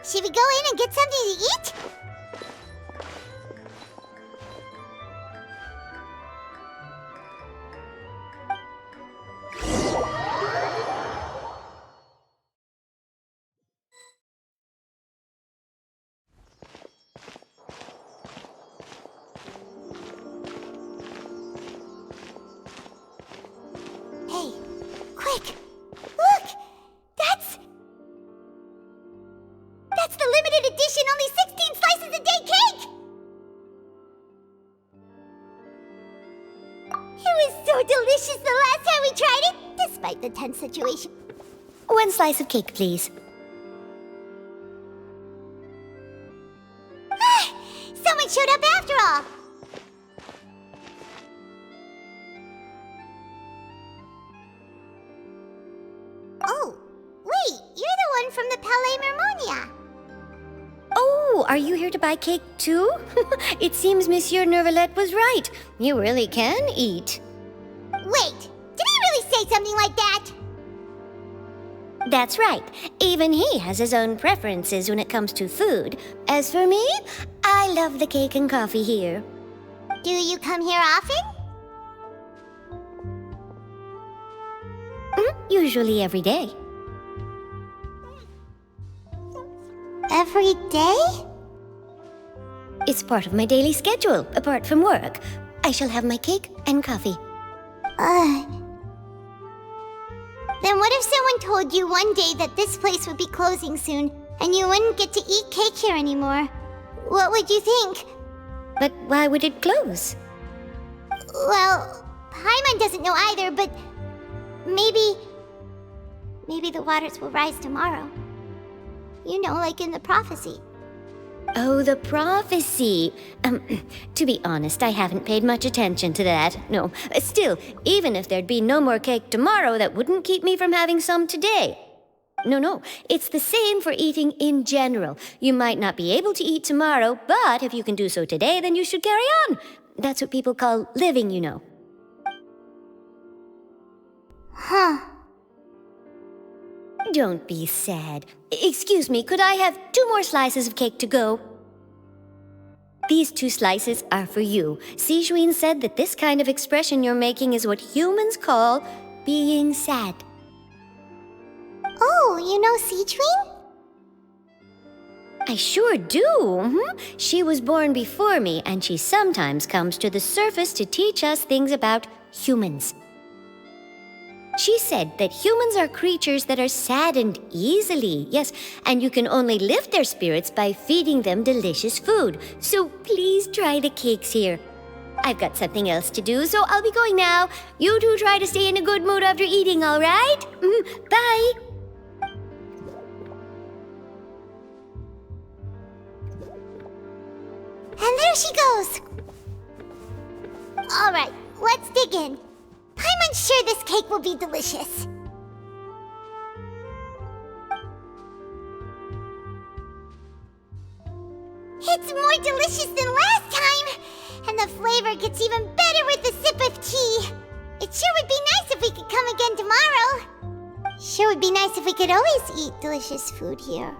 Should we go in and get something to eat? Hey, quick! Look! That's the limited edition only 16 slices a day cake! It was so delicious the last time we tried it, despite the tense situation. 1 slice of cake, please. Someone showed up after all! Oh, wait, you're the one from the Palais Mermonia. Oh, are you here to buy cake too? It seems Monsieur Nervalette was right. You really can eat. Wait, did he really say something like that? That's right. Even he has his own preferences when it comes to food. As for me, I love the cake and coffee here. Do you come here often? Usually every day. Every day? It's part of my daily schedule, apart from work. I shall have my cake and coffee. Then what if someone told you one day that this place would be closing soon, and you wouldn't get to eat cake here anymore? What would you think? But why would it close? Well, Paimon doesn't know either, but maybe the waters will rise tomorrow. You know, like in the prophecy. Oh, the prophecy. To be honest, I haven't paid much attention to that. No, still, even if there'd be no more cake tomorrow, that wouldn't keep me from having some today. No, it's the same for eating in general. You might not be able to eat tomorrow, but if you can do so today, then you should carry on. That's what people call living, you know. Huh. Don't be sad. Excuse me, could I have 2 more slices of cake to go? These 2 slices are for you. Sijuin said that this kind of expression you're making is what humans call being sad. Oh, you know Sijuin? I sure do. She was born before me, and she sometimes comes to the surface to teach us things about humans. She said that humans are creatures that are saddened easily, yes, and you can only lift their spirits by feeding them delicious food. So please try the cakes here. I've got something else to do, so I'll be going now. You two try to stay in a good mood after eating, all right? Bye. And there she goes! Alright, let's dig in. Paimon's sure this cake will be delicious. It's more delicious than last time! And the flavor gets even better with a sip of tea. It sure would be nice if we could come again tomorrow. Sure would be nice if we could always eat delicious food here.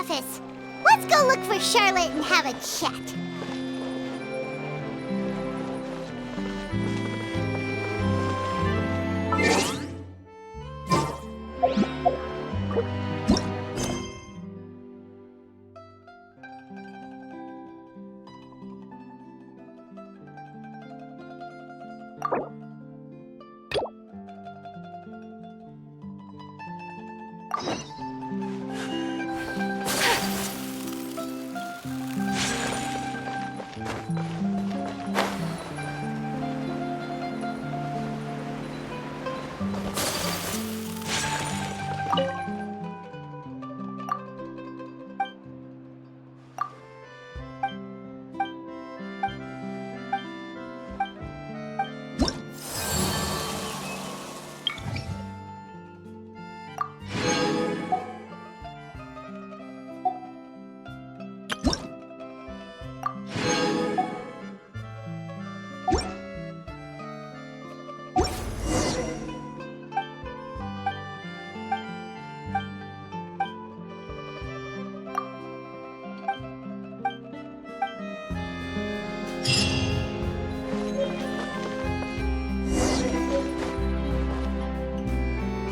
office. Let's go look for Charlotte and have a chat.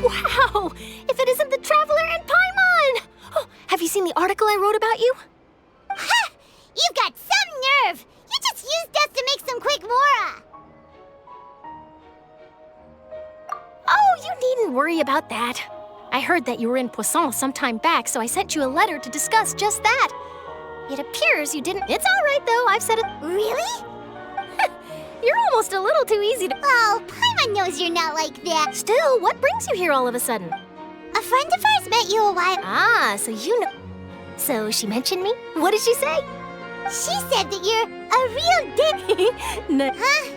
Wow! If it isn't the Traveler and Paimon! Oh, have you seen the article I wrote about you? Ha! You've got some nerve! You just used us to make some quick mora! Oh, you needn't worry about that. I heard that you were in Poisson some time back, so I sent you a letter to discuss just that. It appears you didn't. It's all right, though. I've said it. Really? You're almost a little too easy to. Oh, Paimon knows you're not like that. Still, what brings you here all of a sudden? A friend of ours met you a while. Ah, so you know. So she mentioned me? What did she say? She said that you're a real dick. No. Huh?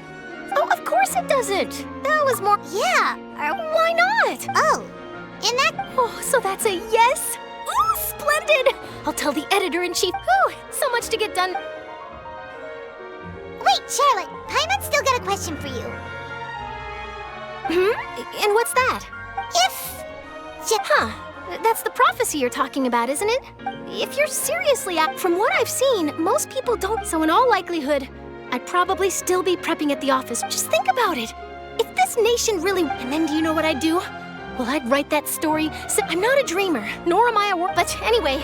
Oh, of course it doesn't. That was more. Yeah. Why not? Oh, and that. Oh, so that's a yes? Ooh, splendid! I'll tell the editor-in-chief. Ooh, so much to get done. Wait, Charlotte. Paimon's still got a question for you. And what's that? If... Huh. That's the prophecy you're talking about, isn't it? If you're seriously from what I've seen, most people don't. So in all likelihood, I'd probably still be prepping at the office. Just think about it. If this nation really... And then do you know what I'd do? Well, I'd write that story. So I'm not a dreamer, nor am I a But anyway,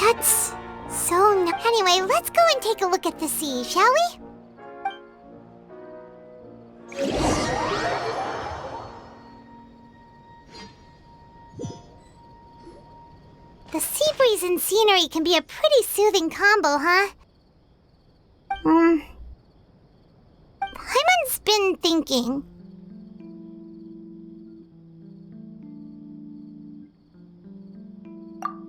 That's... so... Anyway, let's go and take a look at the sea, shall we? The sea breeze and scenery can be a pretty soothing combo, huh? Paimon's been thinking.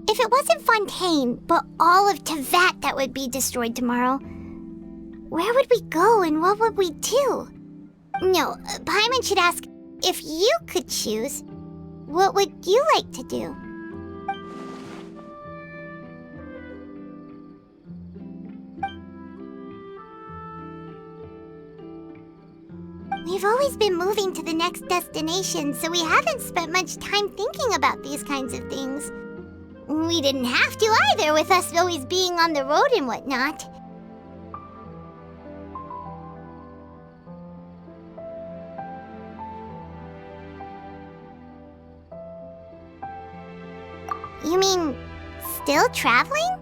If it wasn't Fontaine, but all of Tevat that would be destroyed tomorrow, where would we go and what would we do? No, Paimon should ask, if you could choose, what would you like to do? We've always been moving to the next destination, so we haven't spent much time thinking about these kinds of things. We didn't have to either, with us always being on the road and whatnot. You mean, still traveling?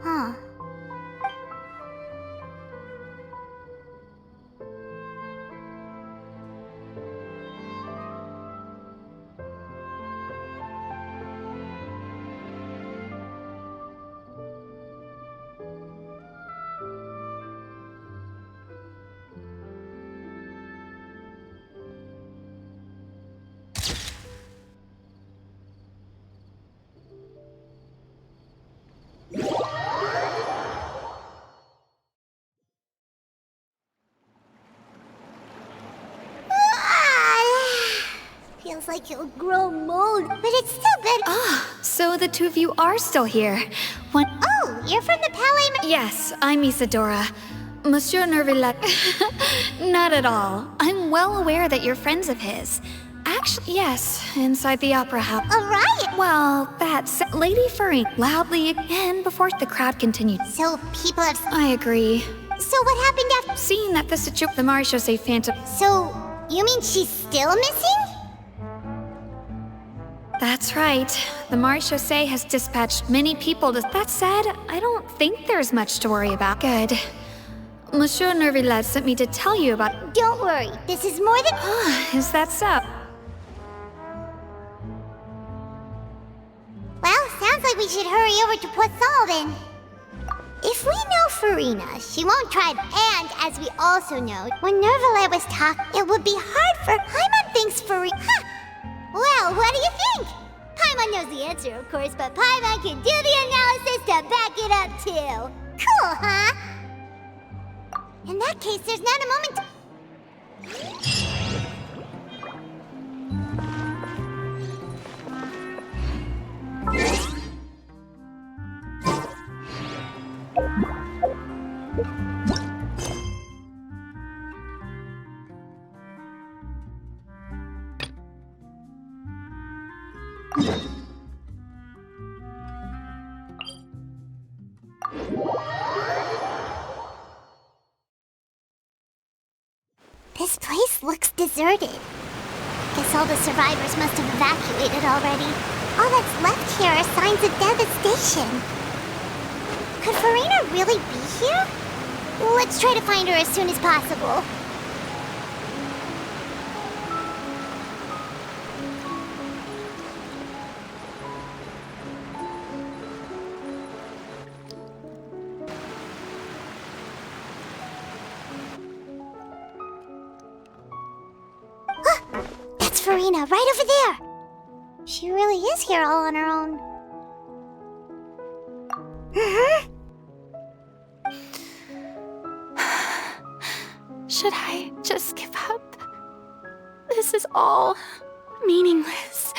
Huh. Feels like it'll grow mold, but it's still good. Ah, so the two of you are still here. Oh, you're from the Palais... Yes, I'm Isadora. Monsieur Nervillet. Not at all. I'm well aware that you're friends of his. Actually, yes, inside the opera house. A riot? Well, that's Lady Furry loudly again before the crowd continued. So people have... I agree. So what happened after... Seeing that the the Marechaussee Phantom... So, you mean she's still missing? That's right. The Marechaussee has dispatched many people to... That said, I don't think there's much to worry about. Good. Monsieur Nervillet sent me to tell you about... Don't worry, this is more than... Is that so? Well, sounds like we should hurry over to Poisson then. If we know Farina, she won't try it. And, as we also know, when Nervillet was talking, it would be hard for... Paimon thinks Farina... Huh! Well, what do you think? Paimon knows the answer, of course, but Paimon can do the analysis to back it up, too. Cool, huh? In that case, there's not a moment to... This place looks deserted. Guess all the survivors must have evacuated already. All that's left here are signs of devastation. Could Farina really be here? Let's try to find her as soon as possible. That's Farina, right over there. She really is here all on her own. Should I just give up? This is all meaningless.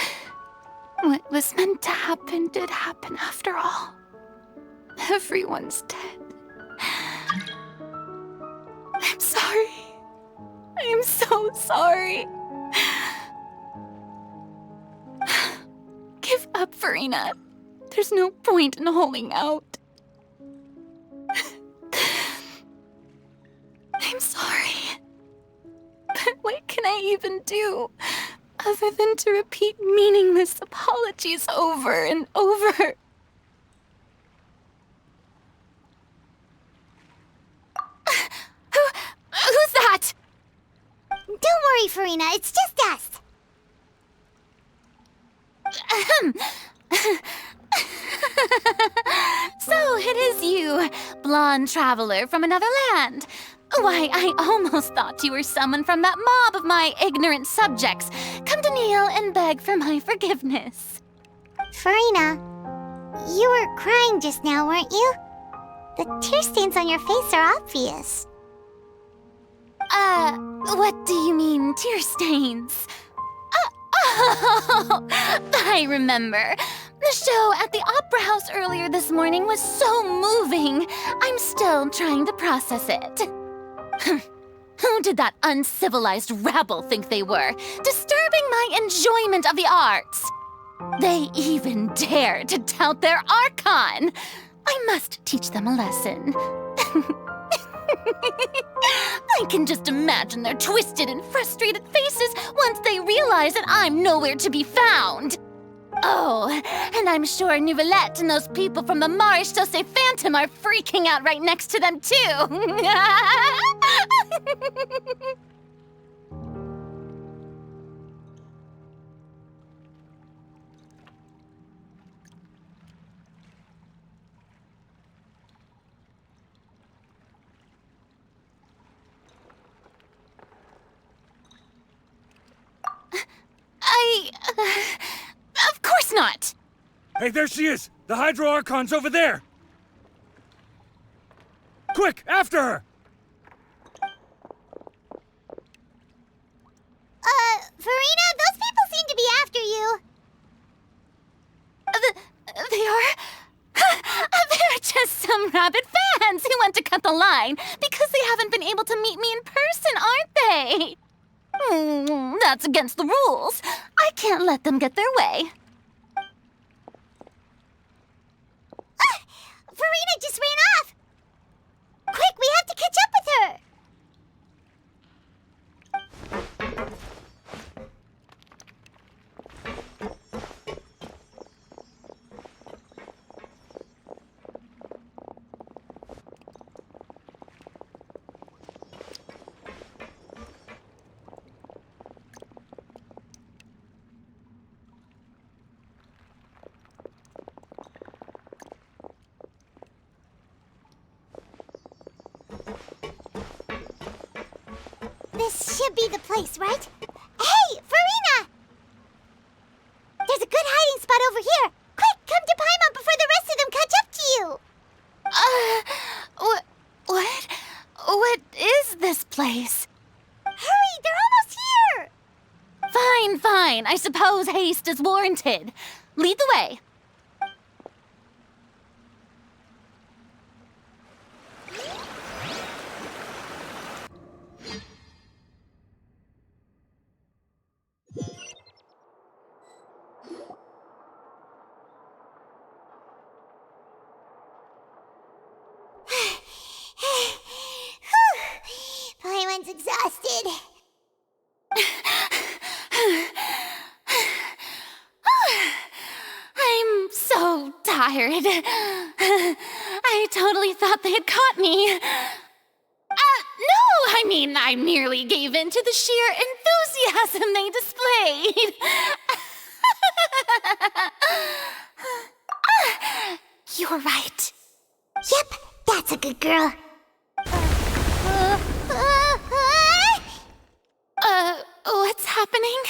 What was meant to happen did happen after all. Everyone's dead. I'm sorry. I am so sorry. Give up, Farina. There's no point in holding out. I'm sorry. But what can I even do other than to repeat meaningless apologies over and over? Who's that? Don't worry, Farina, it's just us. So it is you, blonde traveler from another land. Why, I almost thought you were someone from that mob of my ignorant subjects, come to kneel and beg for my forgiveness. Farina, you were crying just now, weren't you? The tear stains on your face are obvious. What do you mean, tear stains? Oh, I remember. The show at the Opera House earlier this morning was so moving. I'm still trying to process it. Who did that uncivilized rabble think they were, disturbing my enjoyment of the arts? They even dare to tout their Archon. I must teach them a lesson. I can just imagine their twisted and frustrated faces once they realize that I'm nowhere to be found. Oh, and I'm sure Neuvillette and those people from the Marechaussee Phantom are freaking out right next to them, too. Of course not! Hey, there she is! The Hydro Archon's over there! Quick, after her! Farina, those people seem to be after you. They are? They're just the line because they haven't been able to meet me in person, aren't they? That's against the rules. I can't let them get their way. Farina just ran off! Quick, we have to catch up with her! This should be the place, right? Hey, Farina! There's a good hiding spot over here. Quick, come to Paimon before the rest of them catch up to you. What is this place? Hurry, they're almost here. Fine. I suppose haste is warranted. Lead the way. Paimon's exhausted. I'm so tired. I totally thought they had caught me. No, I merely gave in to the sheer enthusiasm they displayed. You're right. Yep, that's a good girl. What's happening?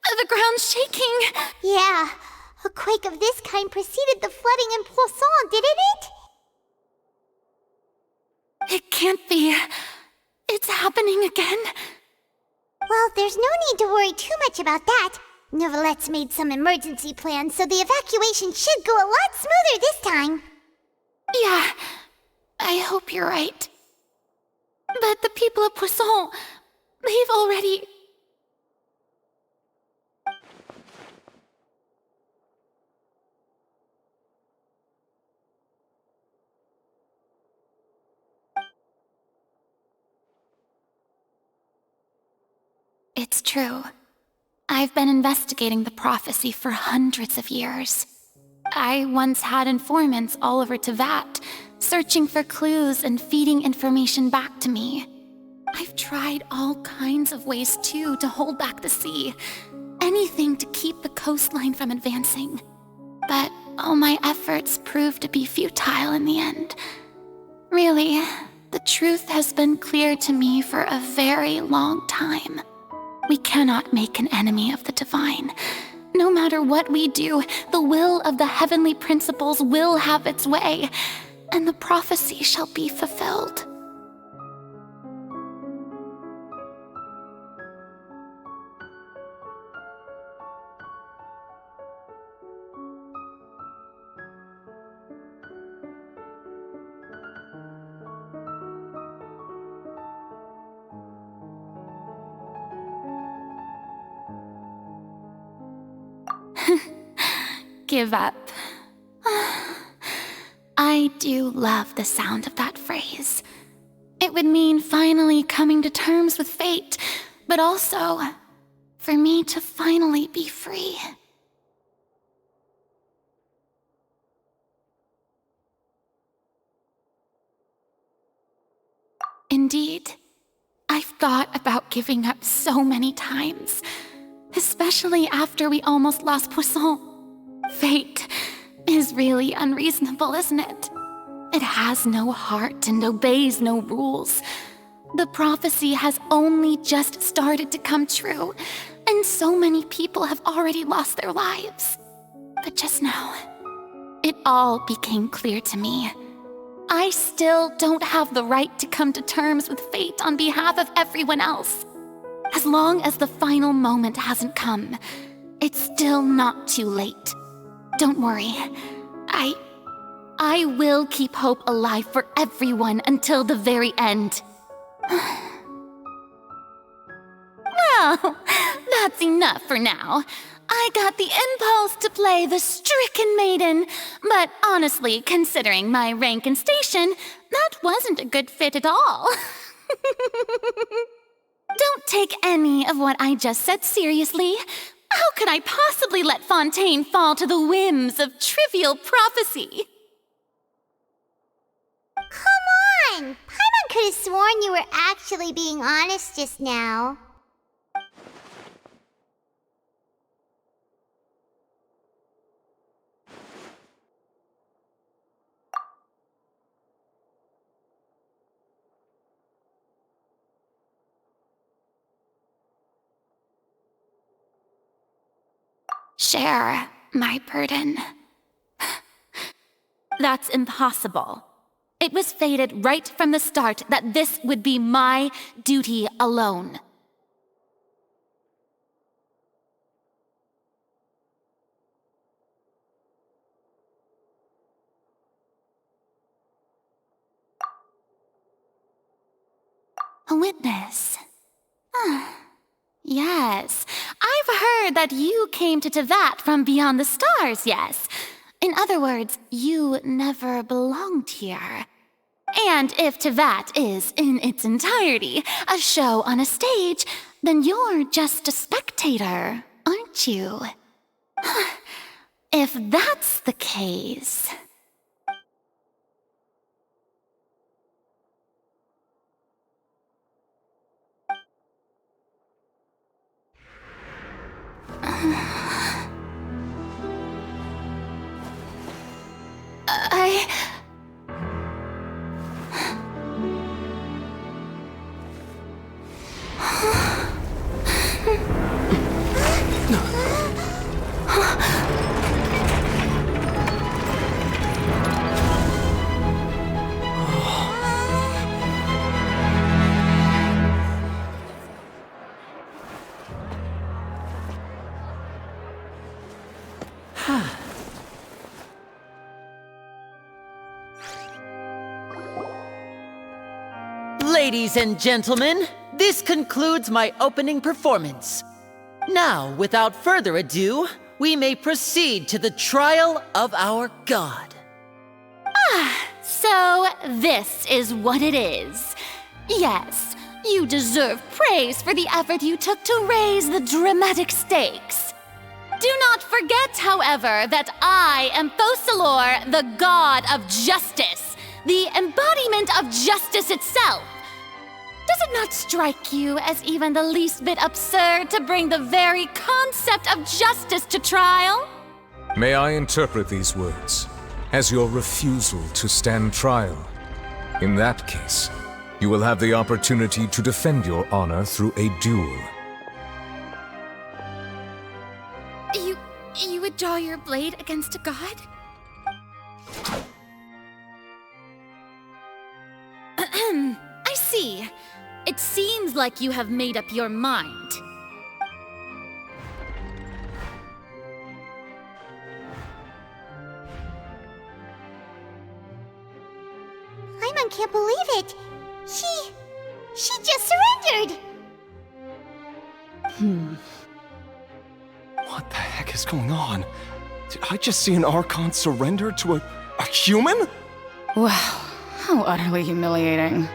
The ground's shaking. Yeah, a quake of this kind preceded the flooding in Poisson, didn't it? It can't be. It's happening again. Well, there's no need to worry too much about that. Neverlette's made some emergency plans, so the evacuation should go a lot smoother this time. Yeah, I hope you're right. But the people of Poisson, they've already... It's true. I've been investigating the prophecy for hundreds of years. I once had informants all over Tevat, searching for clues and feeding information back to me. I've tried all kinds of ways, too, to hold back the sea. Anything to keep the coastline from advancing. But all my efforts proved to be futile in the end. Really, the truth has been clear to me for a very long time. We cannot make an enemy of the divine. No matter what we do, the will of the heavenly principles will have its way, and the prophecy shall be fulfilled. Give up. I do love the sound of that phrase. It would mean finally coming to terms with fate, but also for me to finally be free. Indeed, I've thought about giving up so many times, especially after we almost lost Poisson. Fate is really unreasonable, isn't it? It has no heart and obeys no rules. The prophecy has only just started to come true, and so many people have already lost their lives. But just now, it all became clear to me. I still don't have the right to come to terms with fate on behalf of everyone else. As long as the final moment hasn't come, it's still not too late. Don't worry. I will keep hope alive for everyone until the very end. Well, that's enough for now. I got the impulse to play the stricken maiden, but honestly, considering my rank and station, that wasn't a good fit at all. Don't take any of what I just said seriously. How could I possibly let Fontaine fall to the whims of trivial prophecy? Come on! Paimon could have sworn you were actually being honest just now. Share my burden. That's impossible. It was fated right from the start that this would be my duty alone. A witness. Yes, I've heard that you came to Tevat from beyond the stars, yes. In other words, you never belonged here. And if Tevat is, in its entirety, a show on a stage, then you're just a spectator, aren't you? If that's the case... Ladies and gentlemen, this concludes my opening performance. Now, without further ado, we may proceed to the trial of our god. So, this is what it is. Yes, you deserve praise for the effort you took to raise the dramatic stakes. Do not forget, however, that I am Focalor, the god of justice, the embodiment of justice itself. Does it not strike you as even the least bit absurd to bring the very concept of justice to trial? May I interpret these words as your refusal to stand trial? In that case, you will have the opportunity to defend your honor through a duel. You would draw your blade against a god? I see. It seems like you have made up your mind. Paimon can't believe it. She just surrendered. What the heck is going on? Did I just see an Archon surrender to a human? Wow, how utterly humiliating.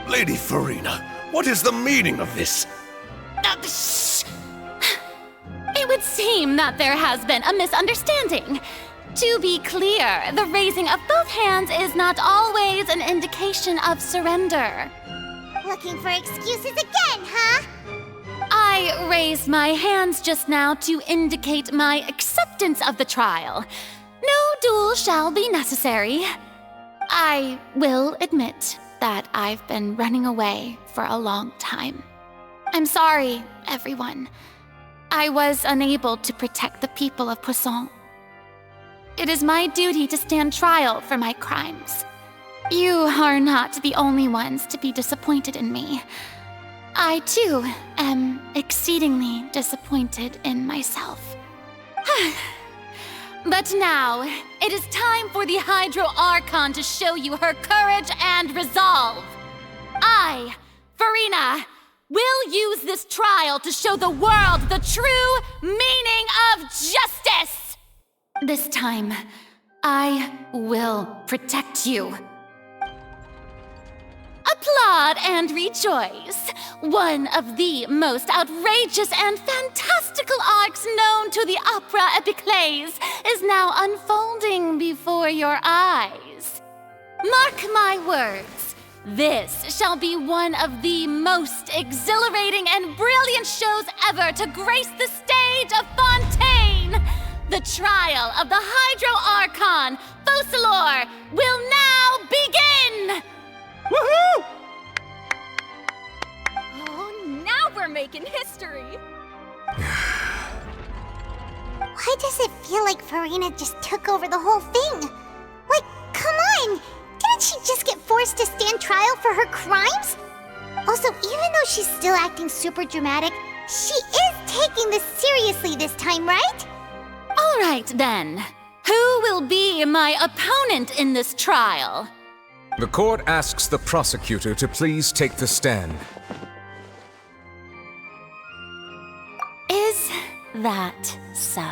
Lady Farina, what is the meaning of this? Shh! It would seem that there has been a misunderstanding. To be clear, the raising of both hands is not always an indication of surrender. Looking for excuses again, huh? I raised my hands just now to indicate my acceptance of the trial. No duel shall be necessary. I will admit that I've been running away for a long time. I'm sorry, everyone. I was unable to protect the people of Poisson. It is my duty to stand trial for my crimes. You are not the only ones to be disappointed in me. I, too, am exceedingly disappointed in myself. But now, it is time for the Hydro Archon to show you her courage and resolve. I, Farina, will use this trial to show the world the true meaning of justice! This time, I will protect you. Applaud and rejoice! One of the most outrageous and fantastical arcs known to the opera epiclese is now unfolding before your eyes. Mark my words, this shall be one of the most exhilarating and brilliant shows ever to grace the stage of Fontaine! The trial of the Hydro Archon, Focalor, will now begin! Woohoo! Oh, now we're making history! Why does it feel like Farina just took over the whole thing? Like, come on! Didn't she just get forced to stand trial for her crimes? Also, even though she's still acting super dramatic, she is taking this seriously this time, right? All right, then. Who will be my opponent in this trial? The court asks the prosecutor to please take the stand. Is that so?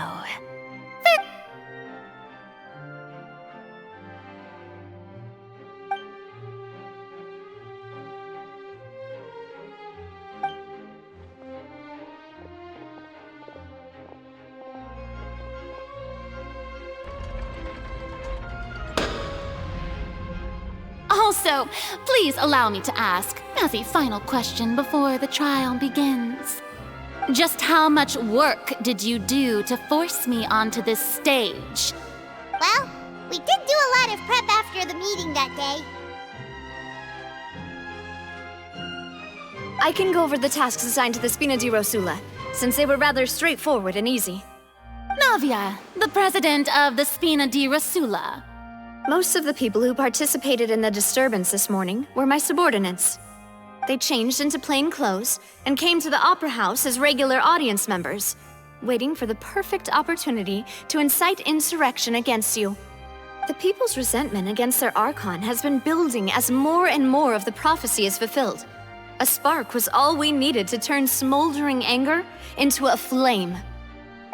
Also, please allow me to ask, as a final question before the trial begins. Just how much work did you do to force me onto this stage? Well, we did do a lot of prep after the meeting that day. I can go over the tasks assigned to the Spina di Rosula, since they were rather straightforward and easy. Navia, the president of the Spina di Rosula. Most of the people who participated in the disturbance this morning were my subordinates. They changed into plain clothes and came to the Opera House as regular audience members, waiting for the perfect opportunity to incite insurrection against you. The people's resentment against their Archon has been building as more and more of the prophecy is fulfilled. A spark was all we needed to turn smoldering anger into a flame.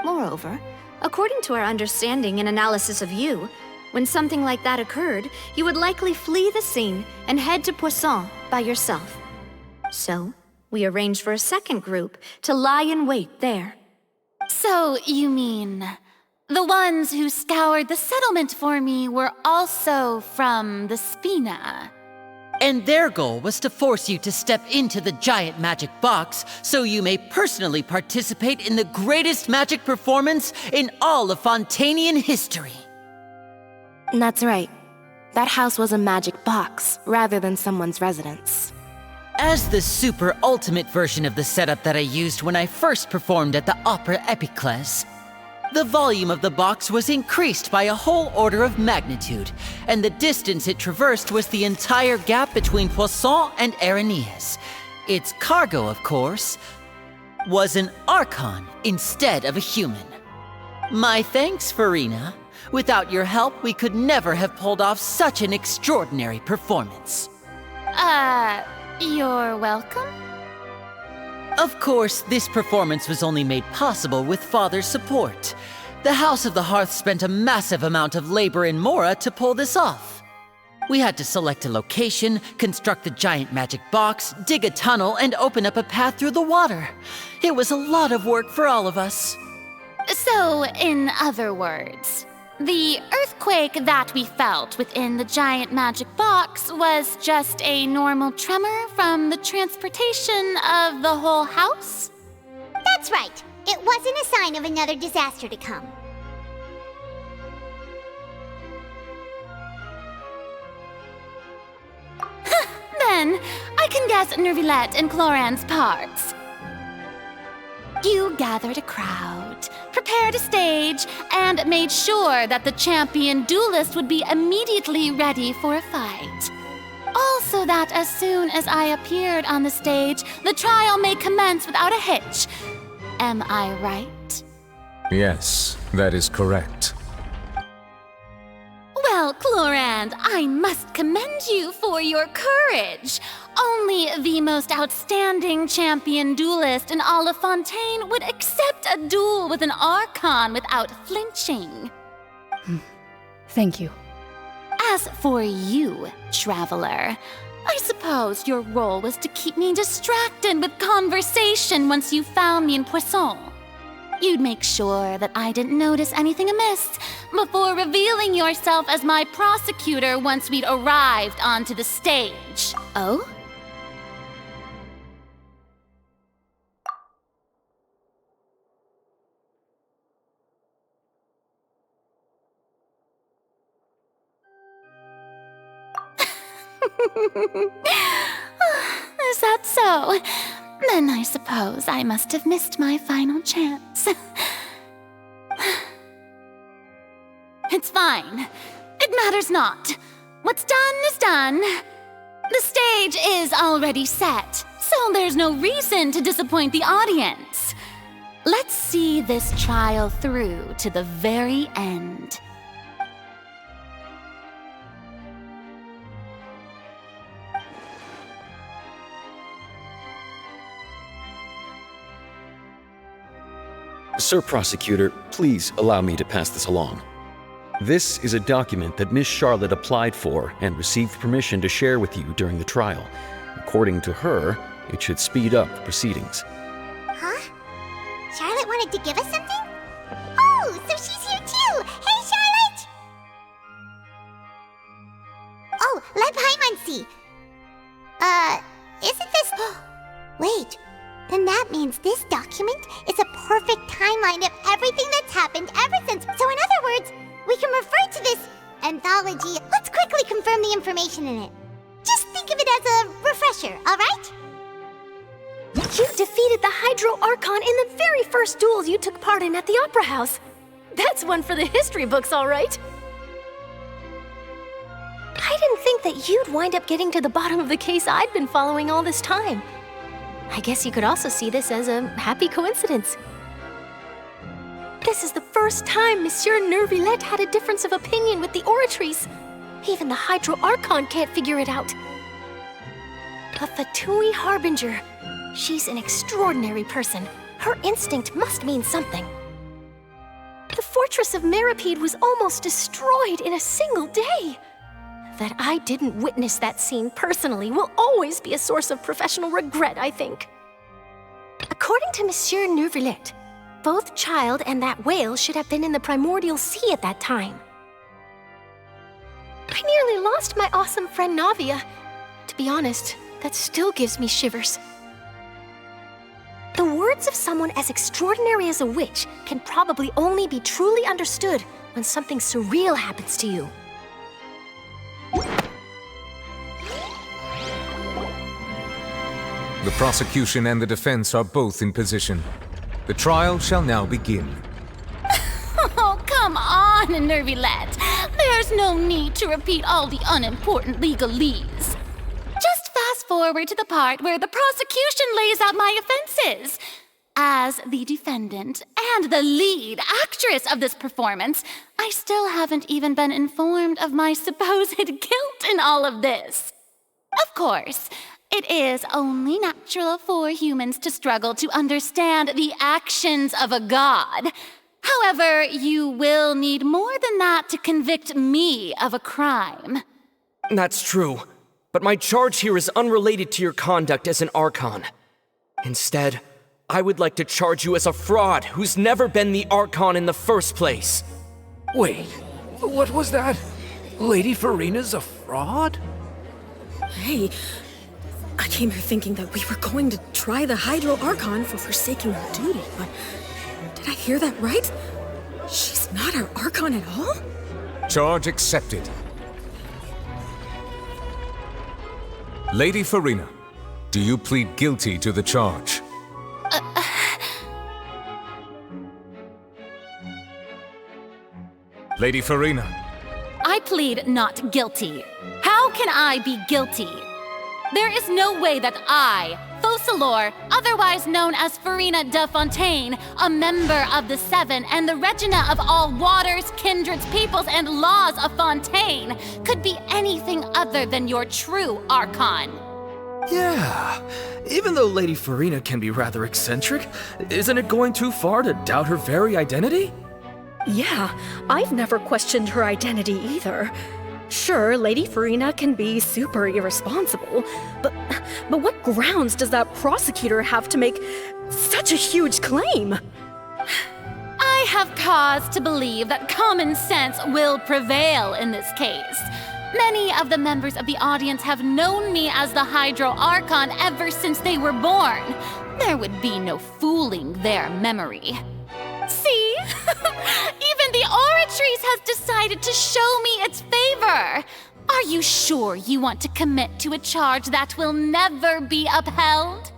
Moreover, according to our understanding and analysis of you, when something like that occurred, you would likely flee the scene and head to Poisson by yourself. So, we arranged for a second group to lie in wait there. So, you mean, the ones who scoured the settlement for me were also from the Spina? And their goal was to force you to step into the giant magic box so you may personally participate in the greatest magic performance in all of Fontanian history. That's right. That house was a magic box, rather than someone's residence. As the super ultimate version of the setup that I used when I first performed at the Opera Epiclese, the volume of the box was increased by a whole order of magnitude, and the distance it traversed was the entire gap between Poisson and Araneas. Its cargo, of course, was an Archon instead of a human. My thanks, Farina. Without your help, we could never have pulled off such an extraordinary performance. You're welcome? Of course, this performance was only made possible with Father's support. The House of the Hearth spent a massive amount of labor in Mora to pull this off. We had to select a location, construct the giant magic box, dig a tunnel, and open up a path through the water. It was a lot of work for all of us. So, in other words, the earthquake that we felt within the giant magic box was just a normal tremor from the transportation of the whole house? That's right. It wasn't a sign of another disaster to come. Then, I can guess Nervilette and Cloran's parts. You gathered a crowd, prepared a stage, and made sure that the champion duelist would be immediately ready for a fight. Also that as soon as I appeared on the stage, the trial may commence without a hitch. Am I right? Yes, that is correct. Well, Clorand, I must commend you for your courage. Only the most outstanding champion duelist in Olifontaine would accept a duel with an Archon without flinching. Thank you. As for you, Traveler, I suppose your role was to keep me distracted with conversation once you found me in Poisson. You'd make sure that I didn't notice anything amiss before revealing yourself as my prosecutor once we'd arrived onto the stage. Oh? Is that so? Then I suppose I must have missed my final chance. It's fine. It matters not. What's done is done. The stage is already set, so there's no reason to disappoint the audience. Let's see this trial through to the very end. Sir Prosecutor, please allow me to pass this along. This is a document that Miss Charlotte applied for and received permission to share with you during the trial. According to her, it should speed up the proceedings. Huh? Charlotte wanted to give us something? Oh, so she's here too! Hey, Charlotte! Oh, let Paimon see. Isn't this... Wait, then that means this document is a perfect timeline of everything that's happened ever since. So in other words, we can refer to this anthology. Let's quickly confirm the information in it. Just think of it as a refresher, all right? You defeated the Hydro Archon in the very first duels you took part in at the Opera House. That's one for the history books, all right. I didn't think that you'd wind up getting to the bottom of the case I'd been following all this time. I guess you could also see this as a happy coincidence. This is the first time Monsieur Neuvillette had a difference of opinion with the Oratrice. Even the Hydro Archon can't figure it out. A Fatui Harbinger. She's an extraordinary person. Her instinct must mean something. The fortress of Meripede was almost destroyed in a single day. That I didn't witness that scene personally will always be a source of professional regret, I think. According to Monsieur Neuvillette, both Child and that whale should have been in the primordial sea at that time. I nearly lost my awesome friend Navia. To be honest, that still gives me shivers. The words of someone as extraordinary as a witch can probably only be truly understood when something surreal happens to you. The prosecution and the defense are both in position. The trial shall now begin. Oh, come on, Neuvillette. There's no need to repeat all the unimportant legalese. Just fast forward to the part where the prosecution lays out my offenses. As the defendant and the lead actress of this performance, I still haven't even been informed of my supposed guilt in all of this. Of course, it is only natural for humans to struggle to understand the actions of a god. However, you will need more than that to convict me of a crime. That's true, but my charge here is unrelated to your conduct as an Archon. Instead, I would like to charge you as a fraud who's never been the Archon in the first place. Wait, what was that? Lady Farina's a fraud? Hey, I came here thinking that we were going to try the Hydro Archon for forsaking her duty, but did I hear that right? She's not our Archon at all? Charge accepted. Lady Farina, do you plead guilty to the charge? Lady Farina. I plead not guilty. How can I be guilty? There is no way that I, Focalor, otherwise known as Farina de Fontaine, a member of the Seven and the Regina of all waters, kindreds, peoples, and laws of Fontaine, could be anything other than your true Archon. Yeah, even though Lady Farina can be rather eccentric, isn't it going too far to doubt her very identity? Yeah, I've never questioned her identity either. Sure, Lady Farina can be super irresponsible, but what grounds does that prosecutor have to make such a huge claim? I have cause to believe that common sense will prevail in this case. Many of the members of the audience have known me as the Hydro Archon ever since they were born. There would be no fooling their memory. See? Even the Oratrice has decided to show me its favor. Are you sure you want to commit to a charge that will never be upheld?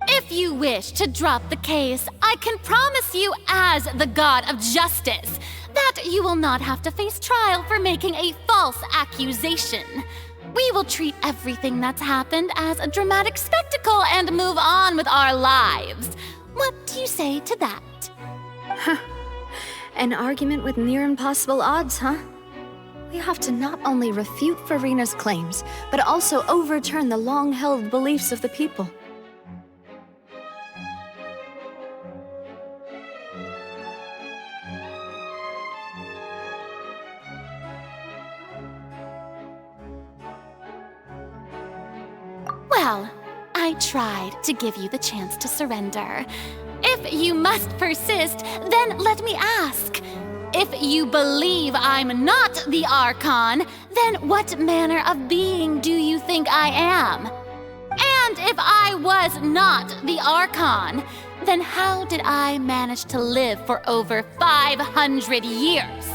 If you wish to drop the case, I can promise you as the God of Justice that you will not have to face trial for making a false accusation. We will treat everything that's happened as a dramatic spectacle and move on with our lives. What do you say to that? Huh. An argument with near impossible odds, huh? We have to not only refute Farina's claims, but also overturn the long-held beliefs of the people. Well, I tried to give you the chance to surrender. If you must persist, then let me ask. If you believe I'm not the Archon, then what manner of being do you think I am? And if I was not the Archon, then how did I manage to live for over 500 years?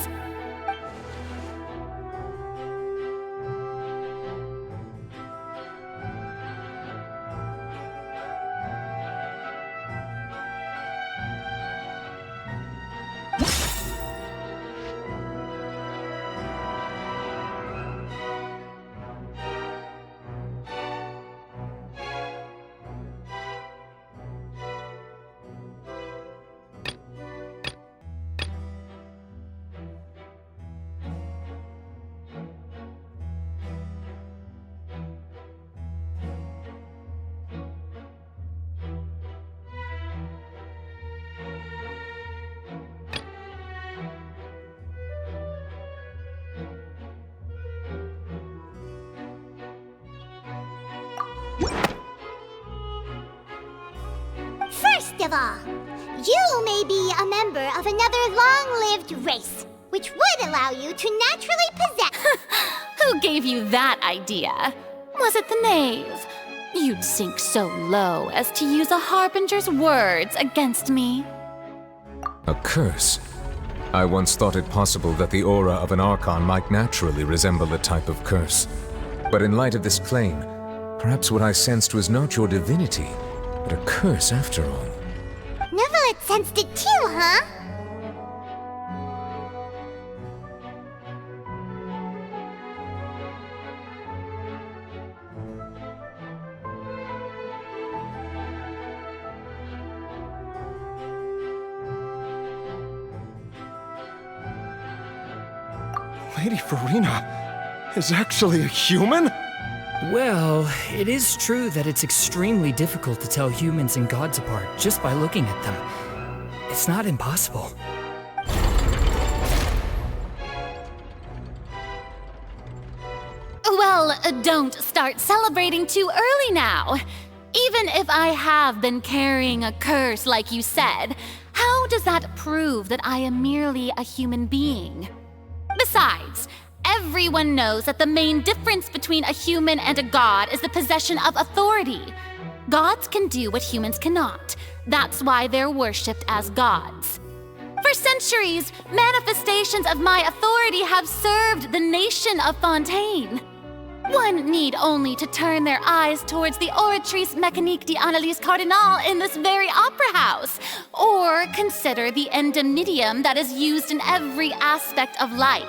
First of all, you may be a member of another long-lived race, which would allow you to naturally possess... Who gave you that idea? Was it the knave? You'd sink so low as to use a harbinger's words against me. A curse? I once thought it possible that the aura of an Archon might naturally resemble a type of curse. But in light of this claim, perhaps what I sensed was not your divinity, but a curse after all. Neuvillette sensed it too, huh? Lady Farina is actually a human? Well, it is true that it's extremely difficult to tell humans and gods apart just by looking at them. It's not impossible. Well, don't start celebrating too early now. Even if I have been carrying a curse like you said, how does that prove that I am merely a human being? Besides, everyone knows that the main difference between a human and a god is the possession of authority. Gods can do what humans cannot. That's why they're worshipped as gods. For centuries, manifestations of my authority have served the nation of Fontaine. One need only to turn their eyes towards the Oratrice Mécanique d'Analyse Cardinal in this very opera house, or consider the endemnitium that is used in every aspect of life.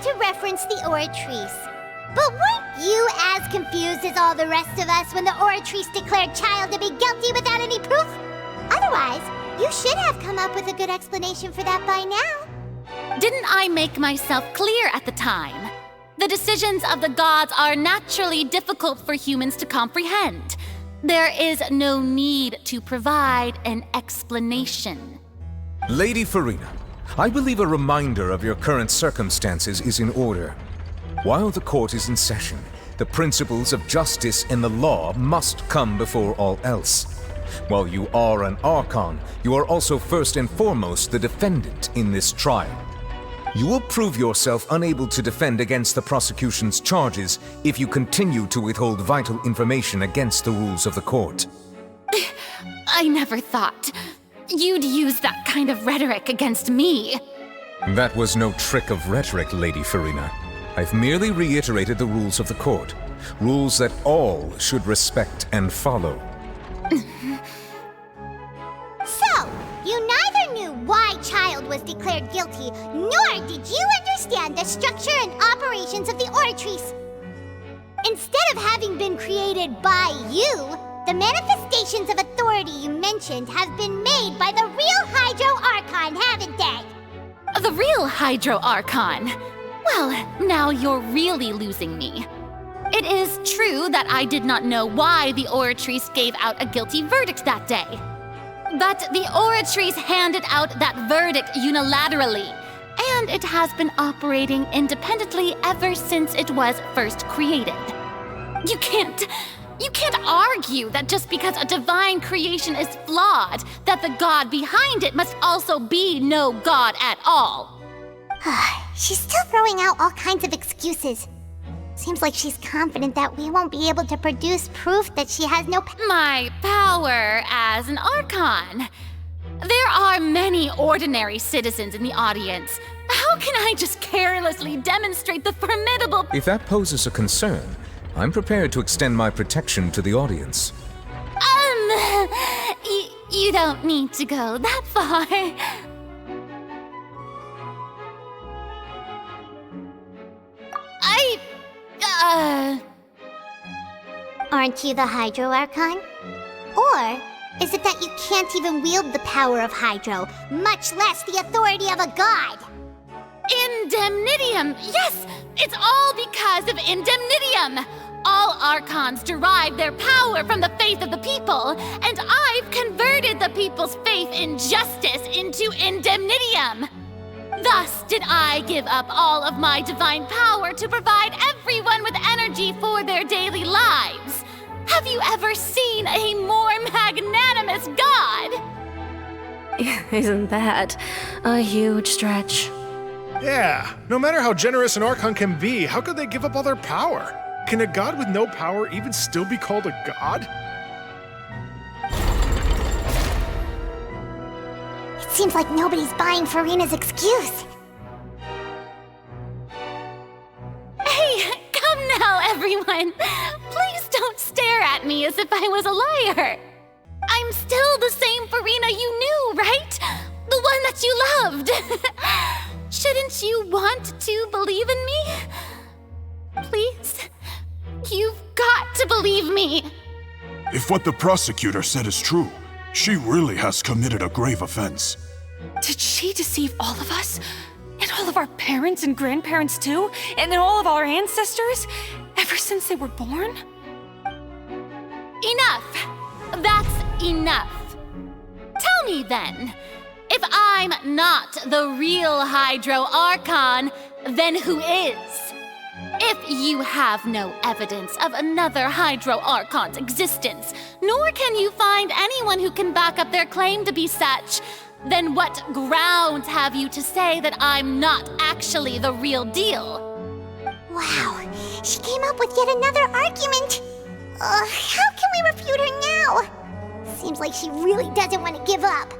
to reference the Oratrice. But weren't you as confused as all the rest of us when the Oratrice declared Child to be guilty without any proof? Otherwise, you should have come up with a good explanation for that by now. Didn't I make myself clear at the time? The decisions of the gods are naturally difficult for humans to comprehend. There is no need to provide an explanation. Lady Farina, I believe a reminder of your current circumstances is in order. While the court is in session, the principles of justice and the law must come before all else. While you are an Archon, you are also first and foremost the defendant in this trial. You will prove yourself unable to defend against the prosecution's charges if you continue to withhold vital information against the rules of the court. I never thought you'd use that kind of rhetoric against me. That was no trick of rhetoric, Lady Farina. I've merely reiterated the rules of the court. Rules that all should respect and follow. So, you neither knew why Child was declared guilty, nor did you understand the structure and operations of the Oratrice. Instead of having been created by you, the manifestations of authority you mentioned have been made by the real Hydro Archon, haven't they? The real Hydro Archon? Well, now you're really losing me. It is true that I did not know why the Oratrice gave out a guilty verdict that day. But the Oratrice handed out that verdict unilaterally, and it has been operating independently ever since it was first created. You can't argue that just because a divine creation is flawed, that the god behind it must also be no god at all. She's still throwing out all kinds of excuses. Seems like she's confident that we won't be able to produce proof that she has no My power as an Archon. There are many ordinary citizens in the audience. How can I just carelessly demonstrate the formidable— If that poses a concern, I'm prepared to extend my protection to the audience. You don't need to go that far. Aren't you the Hydro Archon? Or is it that you can't even wield the power of Hydro, much less the authority of a god? Indemnitium! Yes! It's all because of Indemnitium! All Archons derive their power from the faith of the people, and I've converted the people's faith in justice into Indemnitium! Thus did I give up all of my divine power to provide everyone with energy for their daily lives. Have you ever seen a more magnanimous god? Isn't that a huge stretch? Yeah, no matter how generous an Archon can be, how could they give up all their power? Can a god with no power even still be called a god? It seems like nobody's buying Farina's excuse. Hey, come now, everyone! Please don't stare at me as if I was a liar! I'm still the same Farina you knew, right? The one that you loved! Shouldn't you want to believe in me? Please? You've got to believe me! If what the prosecutor said is true, she really has committed a grave offense. Did she deceive all of us? And all of our parents and grandparents too? And all of our ancestors? Ever since they were born? Enough! That's enough. Tell me then, if I'm not the real Hydro Archon, then who is? If you have no evidence of another Hydro Archon's existence, nor can you find anyone who can back up their claim to be such, then what grounds have you to say that I'm not actually the real deal? Wow, she came up with yet another argument. How can we refute her now? Seems like she really doesn't want to give up.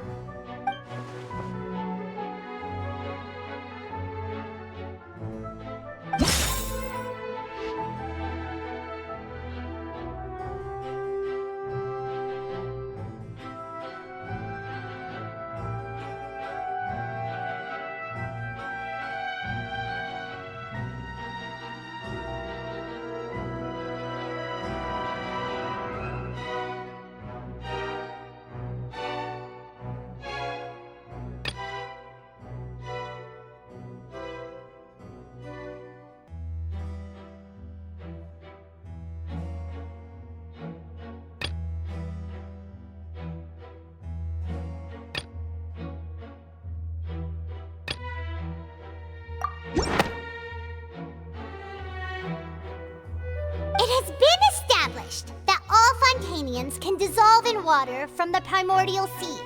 has been established that all Fontanians can dissolve in water from the primordial sea.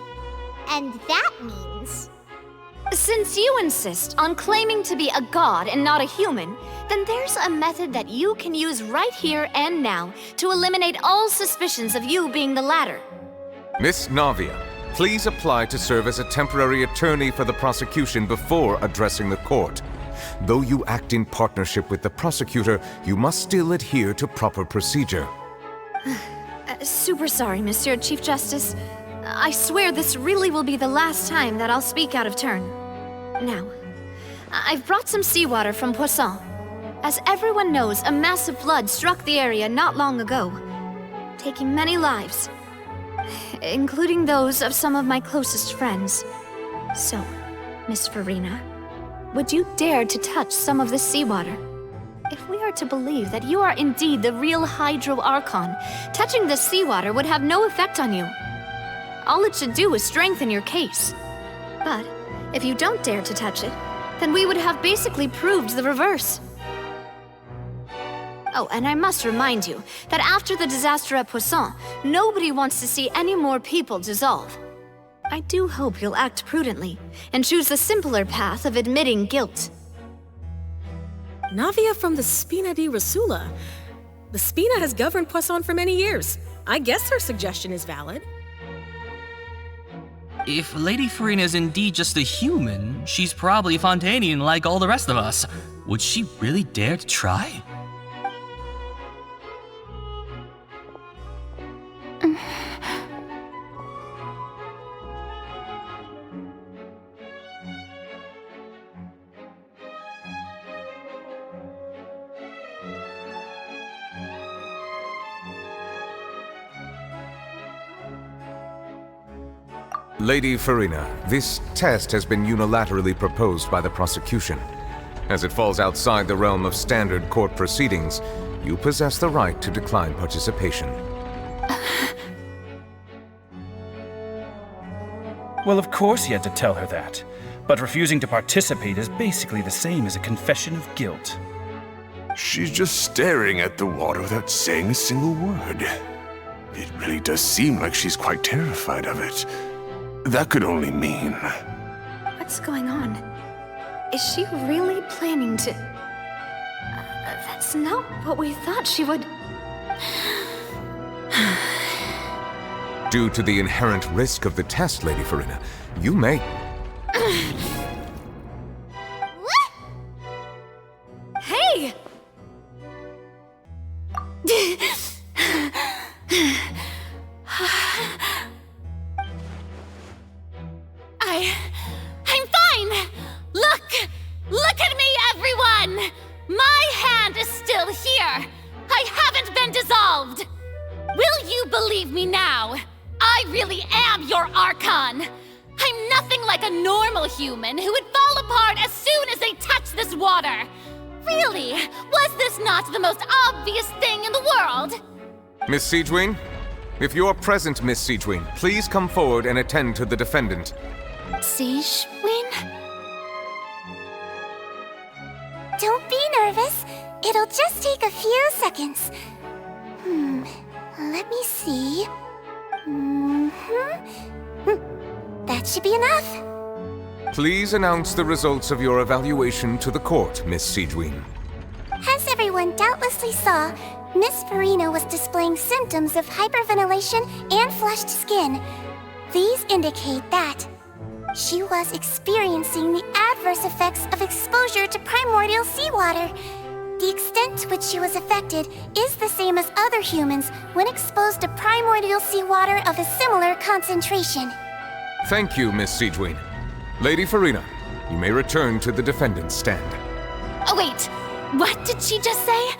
And that means... Since you insist on claiming to be a god and not a human, then there's a method that you can use right here and now to eliminate all suspicions of you being the latter. Miss Navia, please apply to serve as a temporary attorney for the prosecution before addressing the court. Though you act in partnership with the prosecutor, you must still adhere to proper procedure. Super sorry, Monsieur Chief Justice. I swear this really will be the last time that I'll speak out of turn. Now, I've brought some seawater from Poisson. As everyone knows, a massive flood struck the area not long ago, taking many lives, including those of some of my closest friends. So, Miss Farina, would you dare to touch some of this seawater? If we are to believe that you are indeed the real Hydro Archon, touching this seawater would have no effect on you. All it should do is strengthen your case. But if you don't dare to touch it, then we would have basically proved the reverse. Oh, and I must remind you that after the disaster at Poisson, nobody wants to see any more people dissolve. I do hope you'll act prudently and choose the simpler path of admitting guilt. Navia from the Spina di Rosula. The Spina has governed Poisson for many years. I guess her suggestion is valid. If Lady Farina is indeed just a human, she's probably a Fontanian like all the rest of us. Would she really dare to try? Lady Farina, this test has been unilaterally proposed by the prosecution. As it falls outside the realm of standard court proceedings, you possess the right to decline participation. Well, of course he had to tell her that. But refusing to participate is basically the same as a confession of guilt. She's just staring at the water without saying a single word. It really does seem like she's quite terrified of it. That could only mean... What's going on? Is she really planning to... that's not what we thought she would... Due to the inherent risk of the test, Lady Farina, you may... Hey! I'm fine! Look at me, everyone! My hand is still here! I haven't been dissolved! Will you believe me now? I really am your Archon! I'm nothing like a normal human who would fall apart as soon as they touch this water! Really, was this not the most obvious thing in the world? Miss Siegewin? If you are present, Miss Siegewin, please come forward and attend to the defendant. Siegewin? Don't be nervous. It'll just take a few seconds. Let me see. That should be enough. Please announce the results of your evaluation to the court, Miss Siegewin. As everyone doubtlessly saw, Miss Farina was displaying symptoms of hyperventilation and flushed skin. These indicate that she was experiencing the adverse effects of exposure to primordial seawater. The extent to which she was affected is the same as other humans when exposed to primordial seawater of a similar concentration. Thank you, Miss Siegewin. Lady Farina, you may return to the defendant's stand. Oh wait, what did she just say?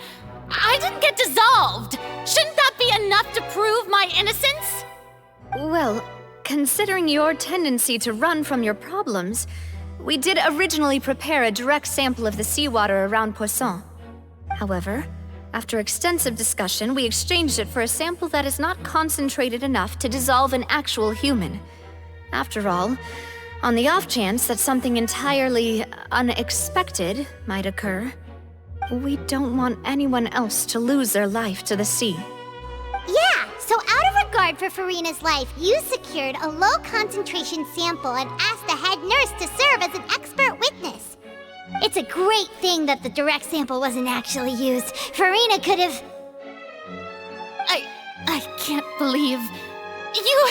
I didn't get dissolved! Shouldn't that be enough to prove my innocence? Well, considering your tendency to run from your problems, we did originally prepare a direct sample of the seawater around Poisson. However, after extensive discussion, we exchanged it for a sample that is not concentrated enough to dissolve an actual human. After all, on the off chance that something entirely unexpected might occur, We don't want anyone else to lose their life to the sea. Yeah, so out of regard for Farina's life, you secured a low-concentration sample and asked the head nurse to serve as an expert witness. It's a great thing that the direct sample wasn't actually used. Farina could have... I can't believe you...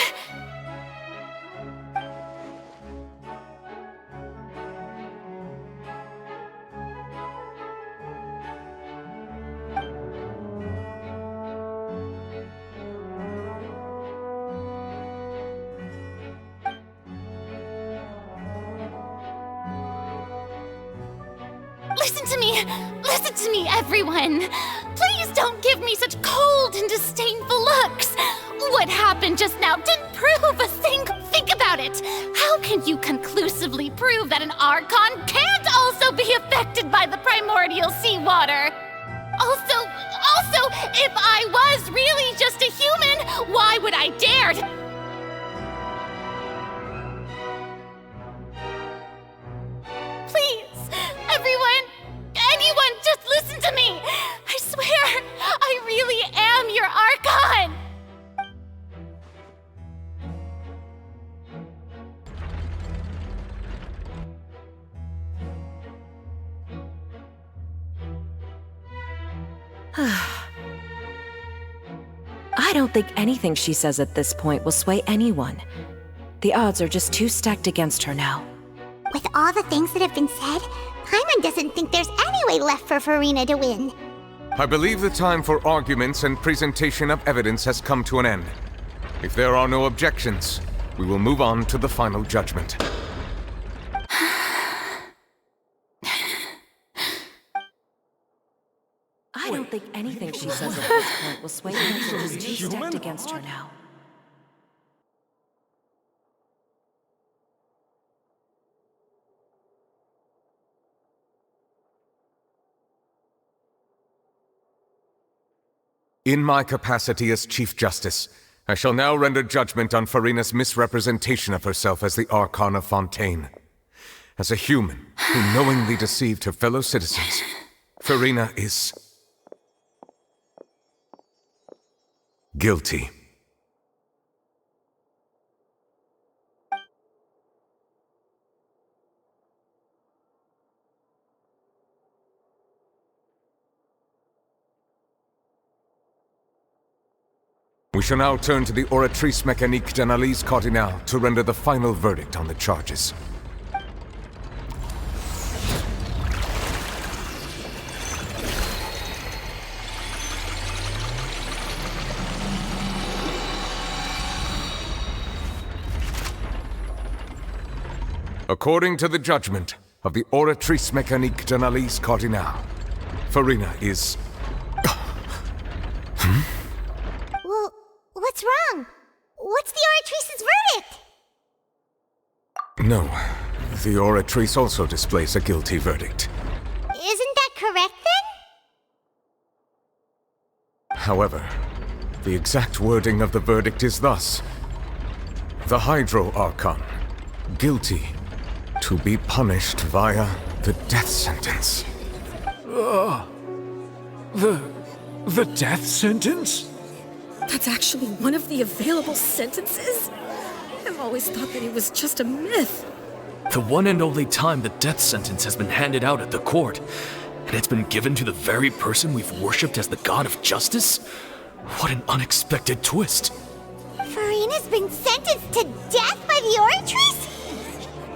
Listen to me, everyone! Please don't give me such cold and disdainful looks! What happened just now didn't prove a thing. Think about it! How can you conclusively prove that an Archon can't also be affected by the primordial seawater? Also, if I was really just a human, why would I dare to... Please, everyone, anyone, just listen to me! I swear, I really am your Archon! I don't think anything she says at this point will sway anyone. The odds are just too stacked against her now. With all the things that have been said, Paimon doesn't think there's any way left for Farina to win. I believe the time for arguments and presentation of evidence has come to an end. If there are no objections, we will move on to the final judgment. I don't think anything she says at this point will sway anyone. She's too stacked against her now. In my capacity as Chief Justice, I shall now render judgment on Farina's misrepresentation of herself as the Archon of Fontaine. As a human who knowingly deceived her fellow citizens, Farina is... guilty. We shall now turn to the Oratrice Mécanique d'Analyse Cardinale to render the final verdict on the charges. According to the judgment of the Oratrice Mécanique d'Analyse Cardinale, Farina is... Well, what's wrong? What's the Oratrice's verdict? No, the Oratrice also displays a guilty verdict. Isn't that correct then? However, the exact wording of the verdict is thus: the Hydro Archon, guilty, to be punished via the death sentence. The death sentence? That's actually one of the available sentences? I've always thought that it was just a myth. The one and only time the death sentence has been handed out at the court, and it's been given to the very person we've worshipped as the god of justice? What an unexpected twist. Farina's been sentenced to death by the Oratrice?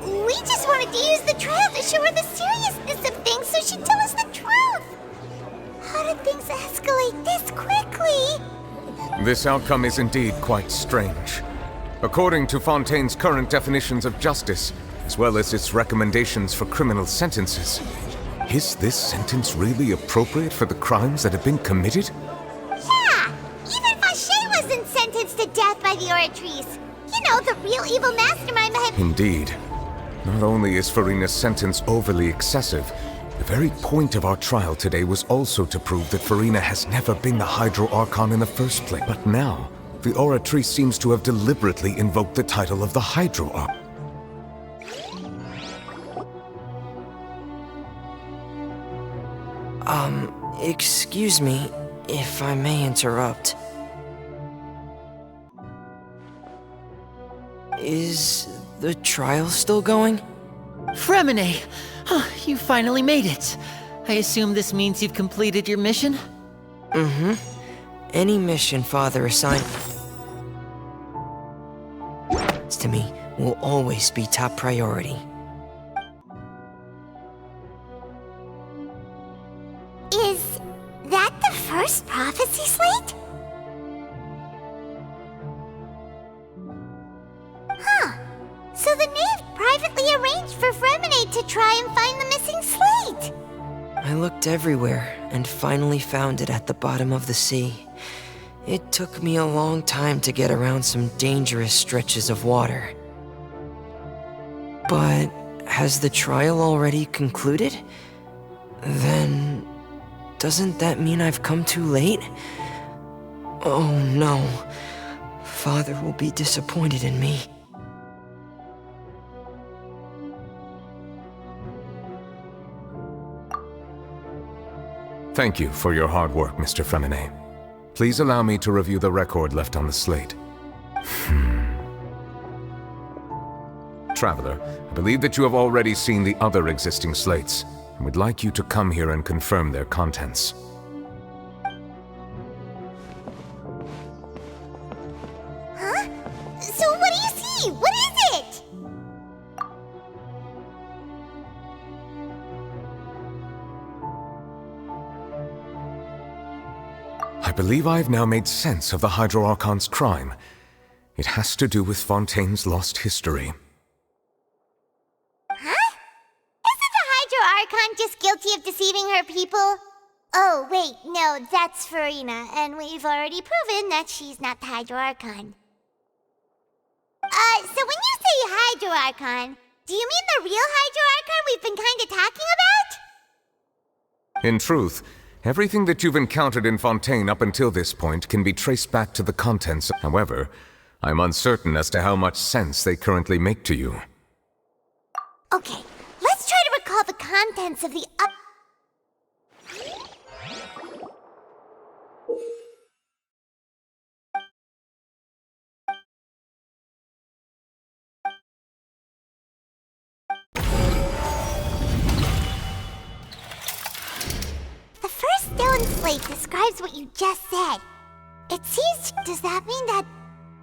We just wanted to use the trial to show her the seriousness of things so she'd tell us the truth. How did things escalate this quickly? This outcome is indeed quite strange. According to Fontaine's current definitions of justice, as well as its recommendations for criminal sentences, is this sentence really appropriate for the crimes that have been committed? Yeah! Even Fauché wasn't sentenced to death by the Oratrice. You know, the real evil mastermind behind... Indeed. Not only is Farina's sentence overly excessive, the very point of our trial today was also to prove that Farina has never been the Hydro Archon in the first place. But now, the Oratrice seems to have deliberately invoked the title of the Hydro Archon. Excuse me, if I may interrupt. Is the trial still going? Fremine! You finally made it. I assume this means you've completed your mission? Mm-hmm. Any mission Father assigns to me will always be top priority. Is that the first prophecy slate? Huh. So the knave privately arranged for Fremine to try and find the missing slate. I looked everywhere and finally found it at the bottom of the sea. It took me a long time to get around some dangerous stretches of water. But has the trial already concluded? Then doesn't that mean I've come too late? Oh no. Father will be disappointed in me. Thank you for your hard work, Mr. Fremine. Please allow me to review the record left on the slate. Traveler, I believe that you have already seen the other existing slates, and would like you to come here and confirm their contents. Huh? So what do you see? What is it? I believe I've now made sense of the Hydro Archon's crime. It has to do with Fontaine's lost history. Huh? Isn't the Hydro Archon just guilty of deceiving her people? Oh, wait, no, that's Farina, and we've already proven that she's not the Hydro Archon. So when you say Hydro Archon, do you mean the real Hydro Archon we've been kinda talking about? In truth, everything that you've encountered in Fontaine up until this point can be traced back to the contents. However, I'm uncertain as to how much sense they currently make to you. Okay, let's try to recall the contents of the The first stone slate describes what you just said. It seems... Does that mean that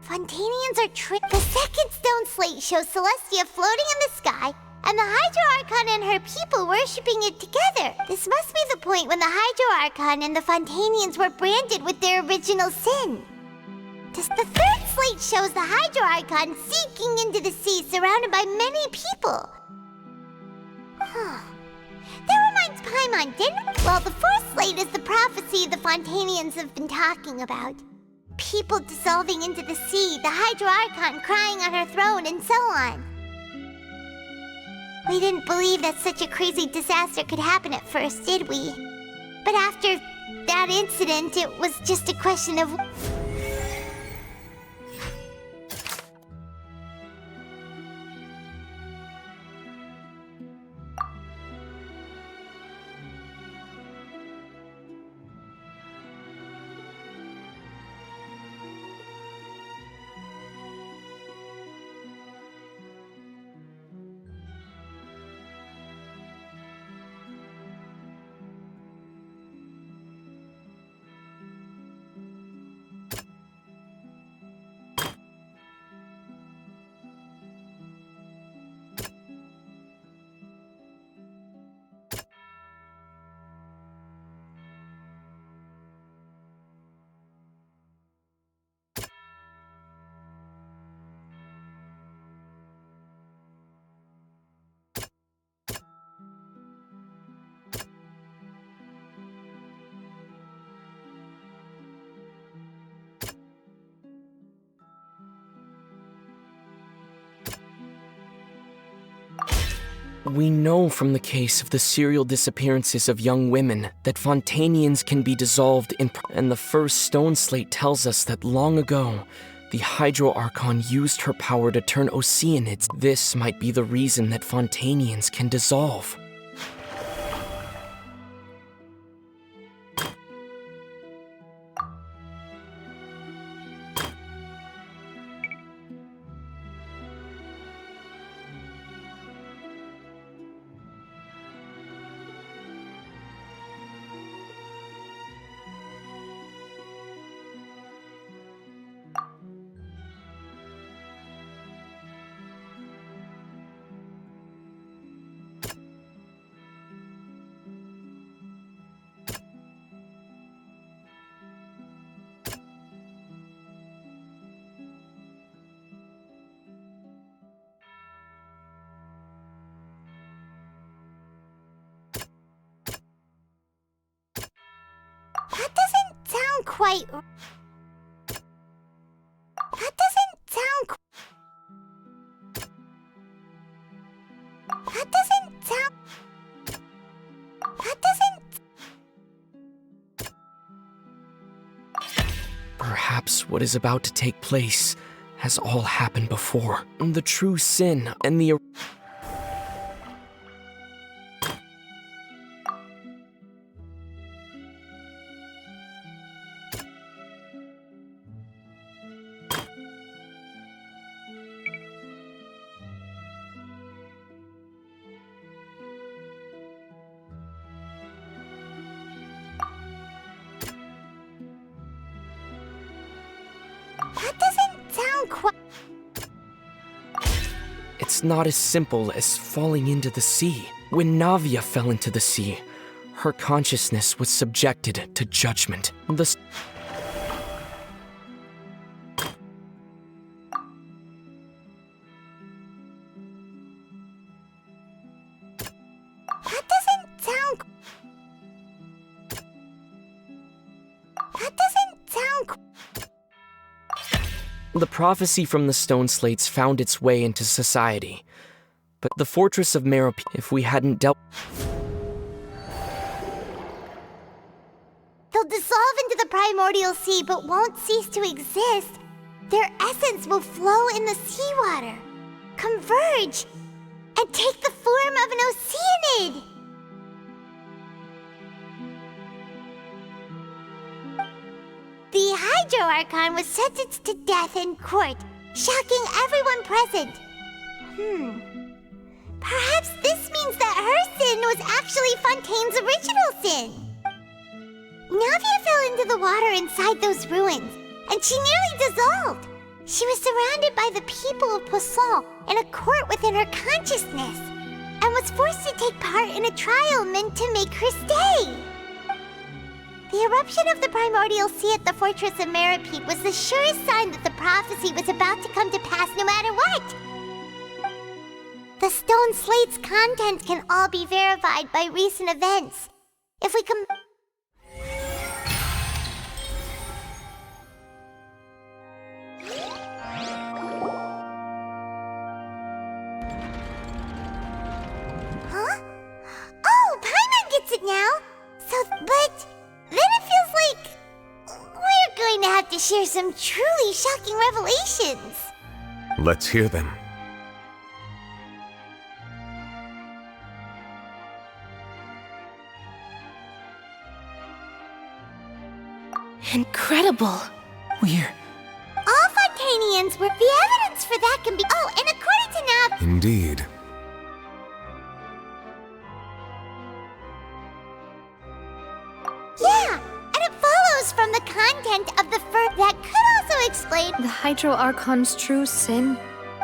Fontainians are tricked? The second stone slate shows Celestia floating in the sky, and the Hydro Archon and her people worshipping it together. This must be the point when the Hydro Archon and the Fontainians were branded with their original sin. The third slate shows the Hydro Archon sinking into the sea surrounded by many people. Huh. That reminds Paimon, didn't it? Well, the fourth slate is the prophecy the Fontainians have been talking about. People dissolving into the sea, the Hydro Archon crying on her throne, and so on. We didn't believe that such a crazy disaster could happen at first, did we? But after that incident, it was just a question of... We know from the case of the serial disappearances of young women that Fontainians can be dissolved in... And the first stone slate tells us that long ago, the Hydro Archon used her power to turn Oceanids. This might be the reason that Fontainians can dissolve. quite... That doesn't sound... That doesn't sound... That doesn't... Perhaps what is about to take place has all happened before. The true sin and the... That doesn't sound quite... It's not as simple as falling into the sea. When Navia fell into the sea, her consciousness was subjected to judgment. That doesn't sound... That doesn't sound... The prophecy from the stone slates found its way into society. But the fortress of Merope, if we hadn't dealt... They'll dissolve into the primordial sea but won't cease to exist. Their essence will flow in the seawater, converge, and take the form of an oceanid. The Hydro Archon was sentenced to death in court, shocking everyone present. Perhaps this means that her sin was actually Fontaine's original sin. Navia fell into the water inside those ruins, and she nearly dissolved. She was surrounded by the people of Poisson in a court within her consciousness, and was forced to take part in a trial meant to make her stay. The eruption of the primordial sea at the fortress of Merope was the surest sign that the prophecy was about to come to pass no matter what. The stone slate's contents can all be verified by recent events. If we can... Huh? Oh, Paimon gets it now! But... Then it feels like we're going to have to share some truly shocking revelations. Let's hear them. Incredible. All Fontanians were... The evidence for that can be... Oh, and according to Nav... Indeed. Yeah, and it follows from the content of the that could also explain... The Hydro Archon's true sin?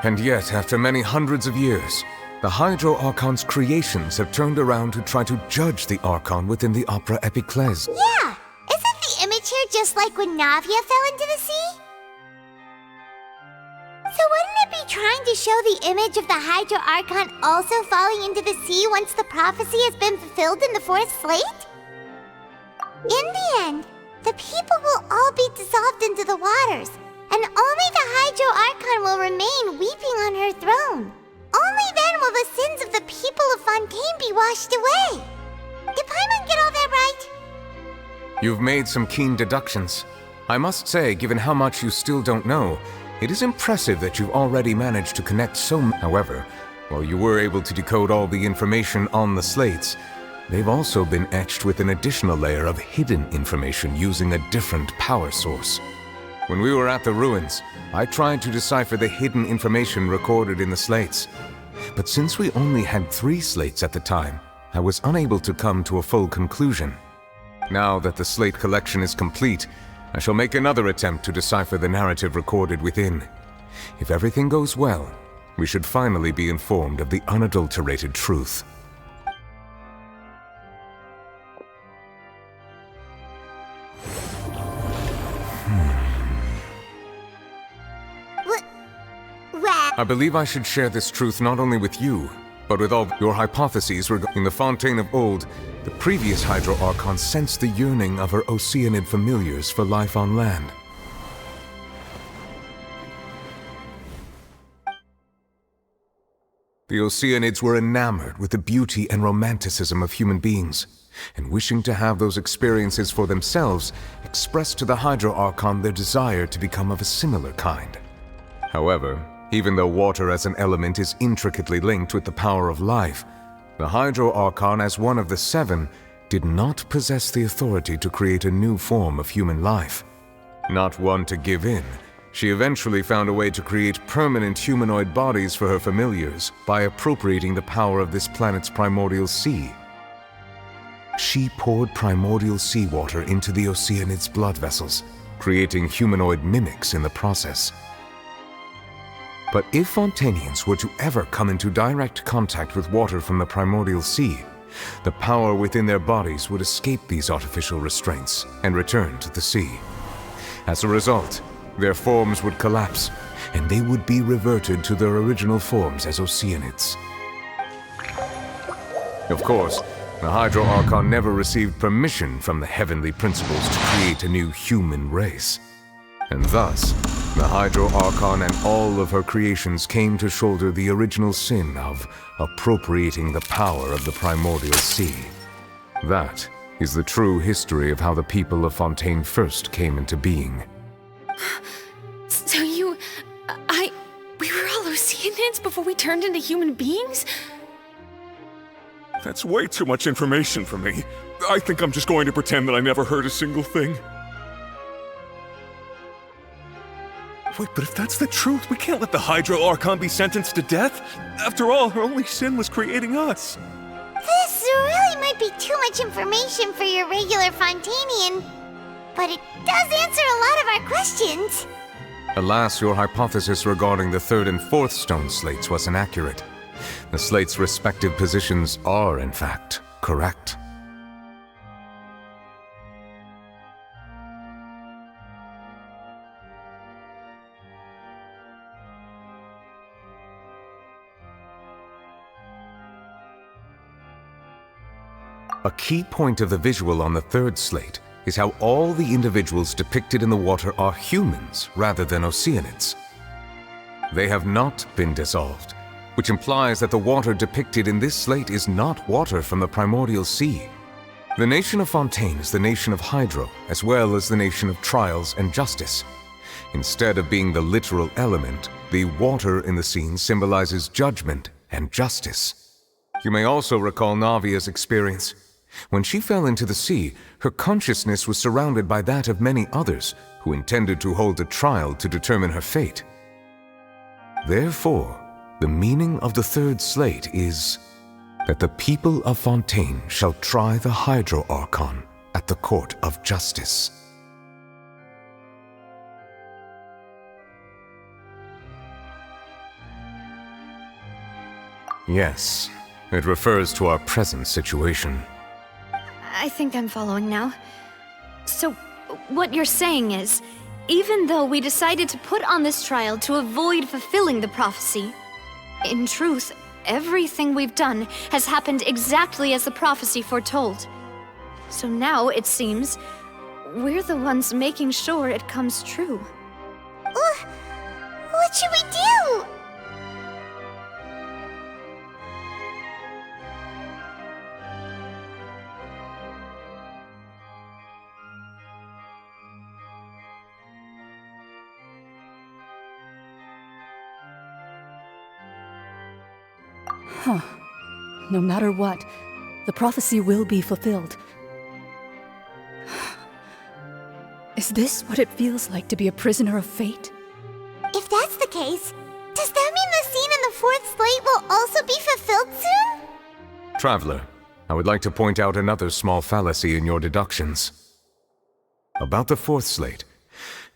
And yet, after many hundreds of years, the Hydro Archon's creations have turned around to try to judge the Archon within the Opera Epiclese. Yeah! Isn't the image here just like when Navia fell into the sea? So wouldn't it be trying to show the image of the Hydro Archon also falling into the sea once the prophecy has been fulfilled in the fourth slate? In the end, the people will all be dissolved into the waters, and only the Hydro Archon will remain weeping on her throne. Only then will the sins of the people of Fontaine be washed away. Did Paimon get all that right? You've made some keen deductions. I must say, given how much you still don't know, it is impressive that you've already managed to connect so much. However, while you were able to decode all the information on the slates, they've also been etched with an additional layer of hidden information using a different power source. When we were at the ruins, I tried to decipher the hidden information recorded in the slates. But since we only had 3 slates at the time, I was unable to come to a full conclusion. Now that the slate collection is complete, I shall make another attempt to decipher the narrative recorded within. If everything goes well, we should finally be informed of the unadulterated truth. I believe I should share this truth not only with you, But with all your hypotheses regarding the Fontaine of old, the previous Hydro Archon sensed the yearning of her Oceanid familiars for life on land. The Oceanids were enamored with the beauty and romanticism of human beings, and wishing to have those experiences for themselves, expressed to the Hydro Archon their desire to become of a similar kind. However, even though water as an element is intricately linked with the power of life, the Hydro Archon, as one of the seven, did not possess the authority to create a new form of human life. Not one to give in, she eventually found a way to create permanent humanoid bodies for her familiars by appropriating the power of this planet's primordial sea. She poured primordial seawater into the Oceanids' blood vessels, creating humanoid mimics in the process. But if Fontainians were to ever come into direct contact with water from the primordial sea, the power within their bodies would escape these artificial restraints and return to the sea. As a result, their forms would collapse, and they would be reverted to their original forms as Oceanids. Of course, the Hydro Archon never received permission from the heavenly principles to create a new human race. And thus, the Hydro Archon and all of her creations came to shoulder the original sin of appropriating the power of the primordial sea. That is the true history of how the people of Fontaine first came into being. So we were all Oceanids before we turned into human beings? That's way too much information for me. I think I'm just going to pretend that I never heard a single thing. Wait, but if that's the truth, we can't let the Hydro Archon be sentenced to death. After all, her only sin was creating us. This really might be too much information for your regular Fontainian, but it does answer a lot of our questions. Alas, your hypothesis regarding the third and fourth stone slates was inaccurate. The slates' respective positions are, in fact, correct. A key point of the visual on the third slate is how all the individuals depicted in the water are humans rather than Oceanids. They have not been dissolved, which implies that the water depicted in this slate is not water from the primordial sea. The nation of Fontaine is the nation of Hydro, as well as the nation of trials and justice. Instead of being the literal element, the water in the scene symbolizes judgment and justice. You may also recall Navia's experience. When she fell into the sea, her consciousness was surrounded by that of many others who intended to hold a trial to determine her fate. Therefore, the meaning of the third slate is that the people of Fontaine shall try the Hydro Archon at the court of justice. Yes, it refers to our present situation. I think I'm following now. So, what you're saying is, even though we decided to put on this trial to avoid fulfilling the prophecy, in truth, everything we've done has happened exactly as the prophecy foretold. So now, it seems, we're the ones making sure it comes true. What should we do? Huh. No matter what, the prophecy will be fulfilled. Is this what it feels like to be a prisoner of fate? If that's the case, does that mean the scene in the fourth slate will also be fulfilled soon? Traveler, I would like to point out another small fallacy in your deductions. About the fourth slate,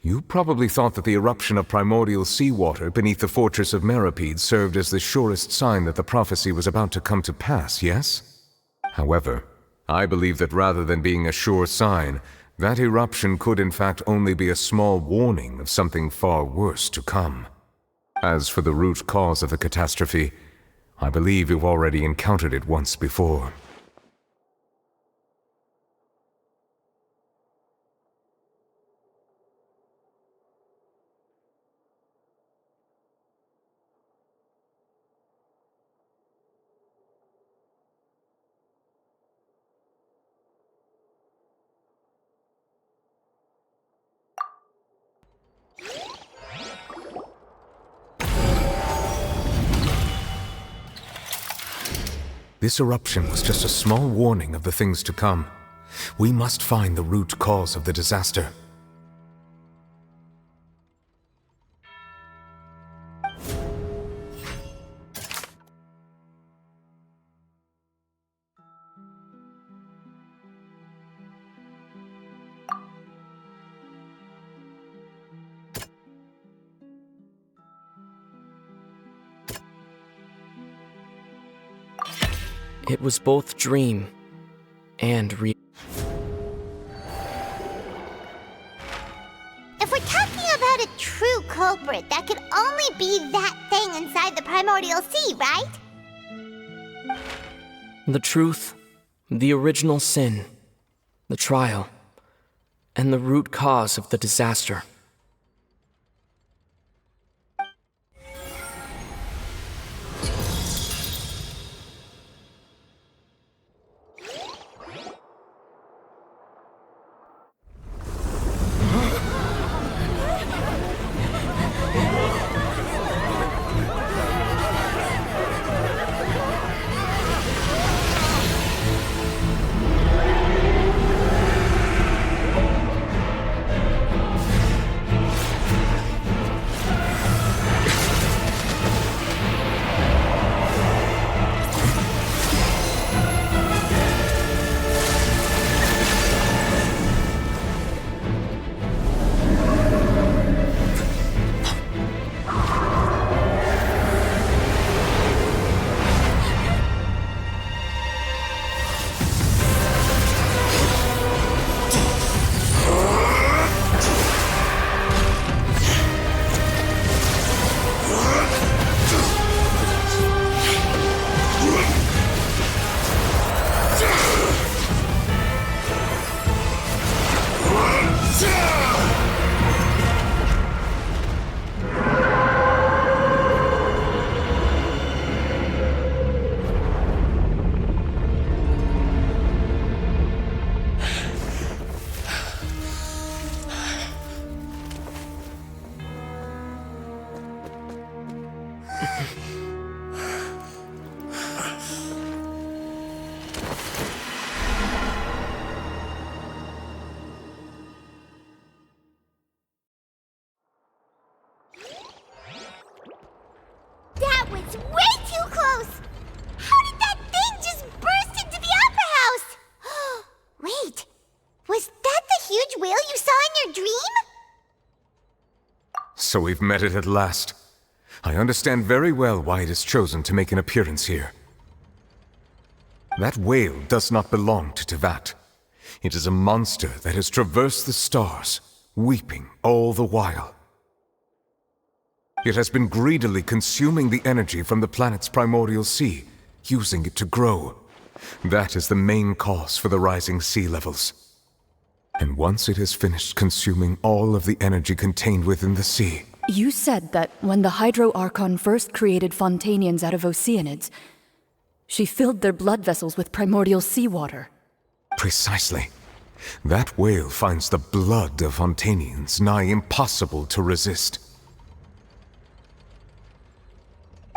you probably thought that the eruption of primordial seawater beneath the fortress of Meripede served as the surest sign that the prophecy was about to come to pass, yes? However, I believe that rather than being a sure sign, that eruption could in fact only be a small warning of something far worse to come. As for the root cause of the catastrophe, I believe you've already encountered it once before. This eruption was just a small warning of the things to come. We must find the root cause of the disaster. It was both dream and real. If we're talking about a true culprit, that could only be that thing inside the primordial sea, right? The truth, the original sin, the trial, and the root cause of the disaster. That was way too close! How did that thing just burst into the opera house? Wait, was that the huge whale you saw in your dream? So we've met it at last. I understand very well why it has chosen to make an appearance here. That whale does not belong to Tevat. It is a monster that has traversed the stars, weeping all the while. It has been greedily consuming the energy from the planet's primordial sea, using it to grow. That is the main cause for the rising sea levels. And once it has finished consuming all of the energy contained within the sea... You said that when the Hydro Archon first created Fontanians out of Oceanids, she filled their blood vessels with primordial seawater. Precisely. That whale finds the blood of Fontanians nigh impossible to resist.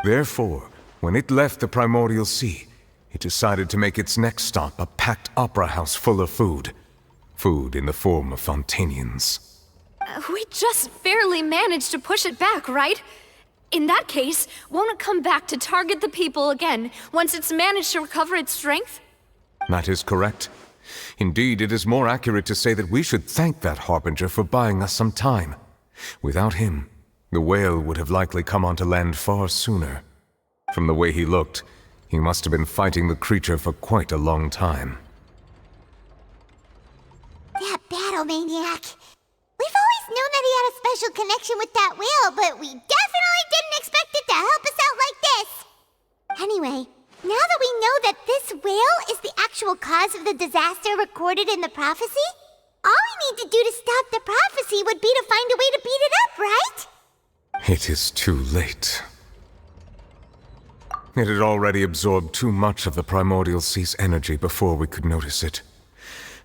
Therefore, when it left the primordial sea, it decided to make its next stop a packed opera house full of food. Food in the form of Fontanians. We just barely managed to push it back, right? In that case, won't it come back to target the people again once it's managed to recover its strength? That is correct. Indeed, it is more accurate to say that we should thank that Harbinger for buying us some time. Without him, the whale would have likely come onto land far sooner. From the way he looked, he must have been fighting the creature for quite a long time. That battle maniac. We've always known that he had a special connection with that whale, but we definitely didn't expect it to help us out like this. actual cause of the disaster recorded in the prophecy? All we need to do to stop the prophecy would be to find a way to beat it up, right? It is too late. It had already absorbed too much of the primordial sea's energy before we could notice it.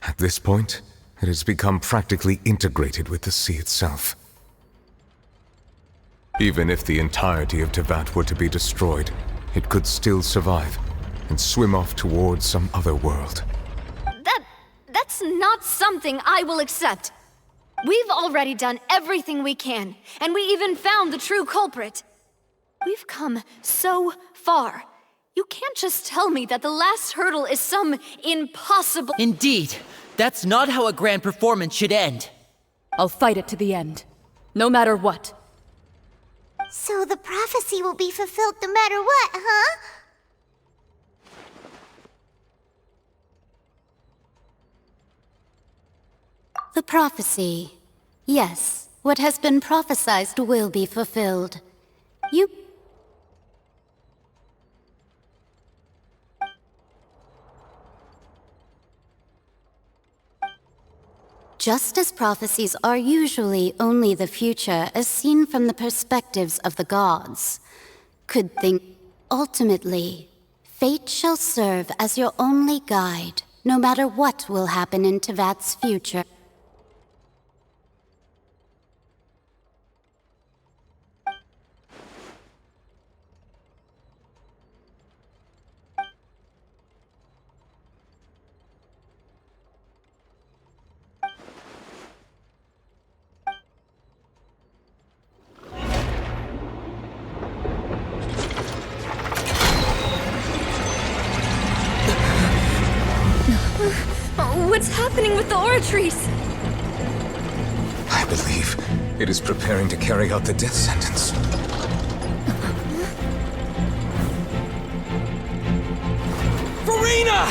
At this point, it has become practically integrated with the sea itself. Even if the entirety of Tevat were to be destroyed, it could still survive and swim off towards some other world. That's not something I will accept. We've already done everything we can, and we even found the true culprit. We've come so far. You can't just tell me that the last hurdle is some impossible— Indeed, that's not how a grand performance should end. I'll fight it to the end, no matter what. So the prophecy will be fulfilled no matter what, huh? The prophecy. Yes, what has been prophesied will be fulfilled. You... Just as prophecies are usually only the future as seen from the perspectives of the gods, could think ultimately, fate shall serve as your only guide, no matter what will happen in Tevat's future. What's happening with the aura trees? I believe it is preparing to carry out the death sentence. Furina!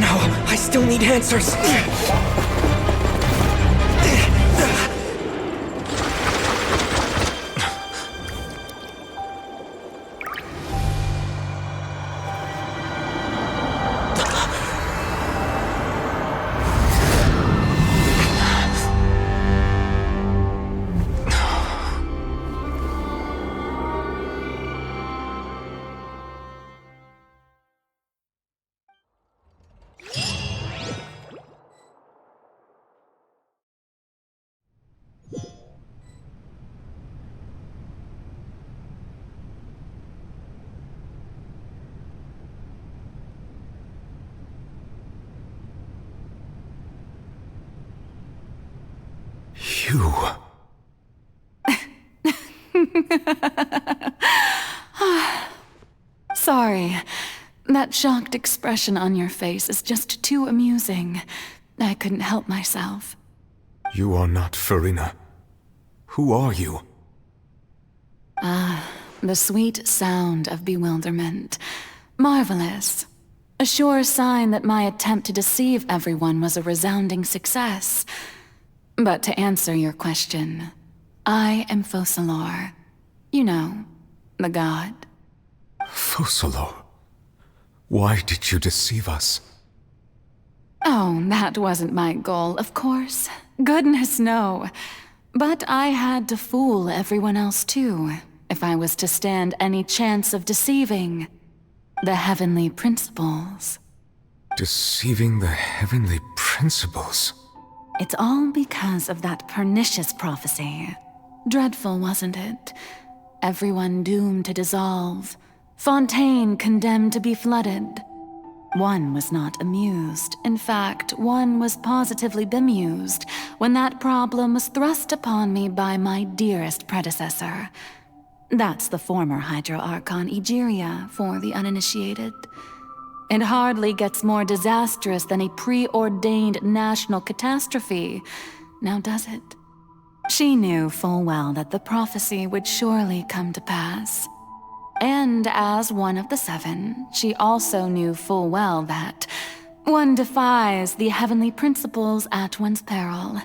No, I still need answers. You... Sorry. That shocked expression on your face is just too amusing. I couldn't help myself. You are not Furina. Who are you? The sweet sound of bewilderment. Marvelous. A sure sign that my attempt to deceive everyone was a resounding success. But to answer your question, I am Focalor. You know, the god. Focalor? Why did you deceive us? Oh, that wasn't my goal, of course. Goodness, no. But I had to fool everyone else too, if I was to stand any chance of deceiving the heavenly principles. Deceiving the heavenly principles? It's all because of that pernicious prophecy. Dreadful, wasn't it? Everyone doomed to dissolve. Fontaine condemned to be flooded. One was not amused. In fact, one was positively bemused when that problem was thrust upon me by my dearest predecessor. That's the former Hydro Archon Egeria for the uninitiated. It hardly gets more disastrous than a preordained national catastrophe, now does it? She knew full well that the prophecy would surely come to pass. And as one of the seven, she also knew full well that one defies the heavenly principles at one's peril.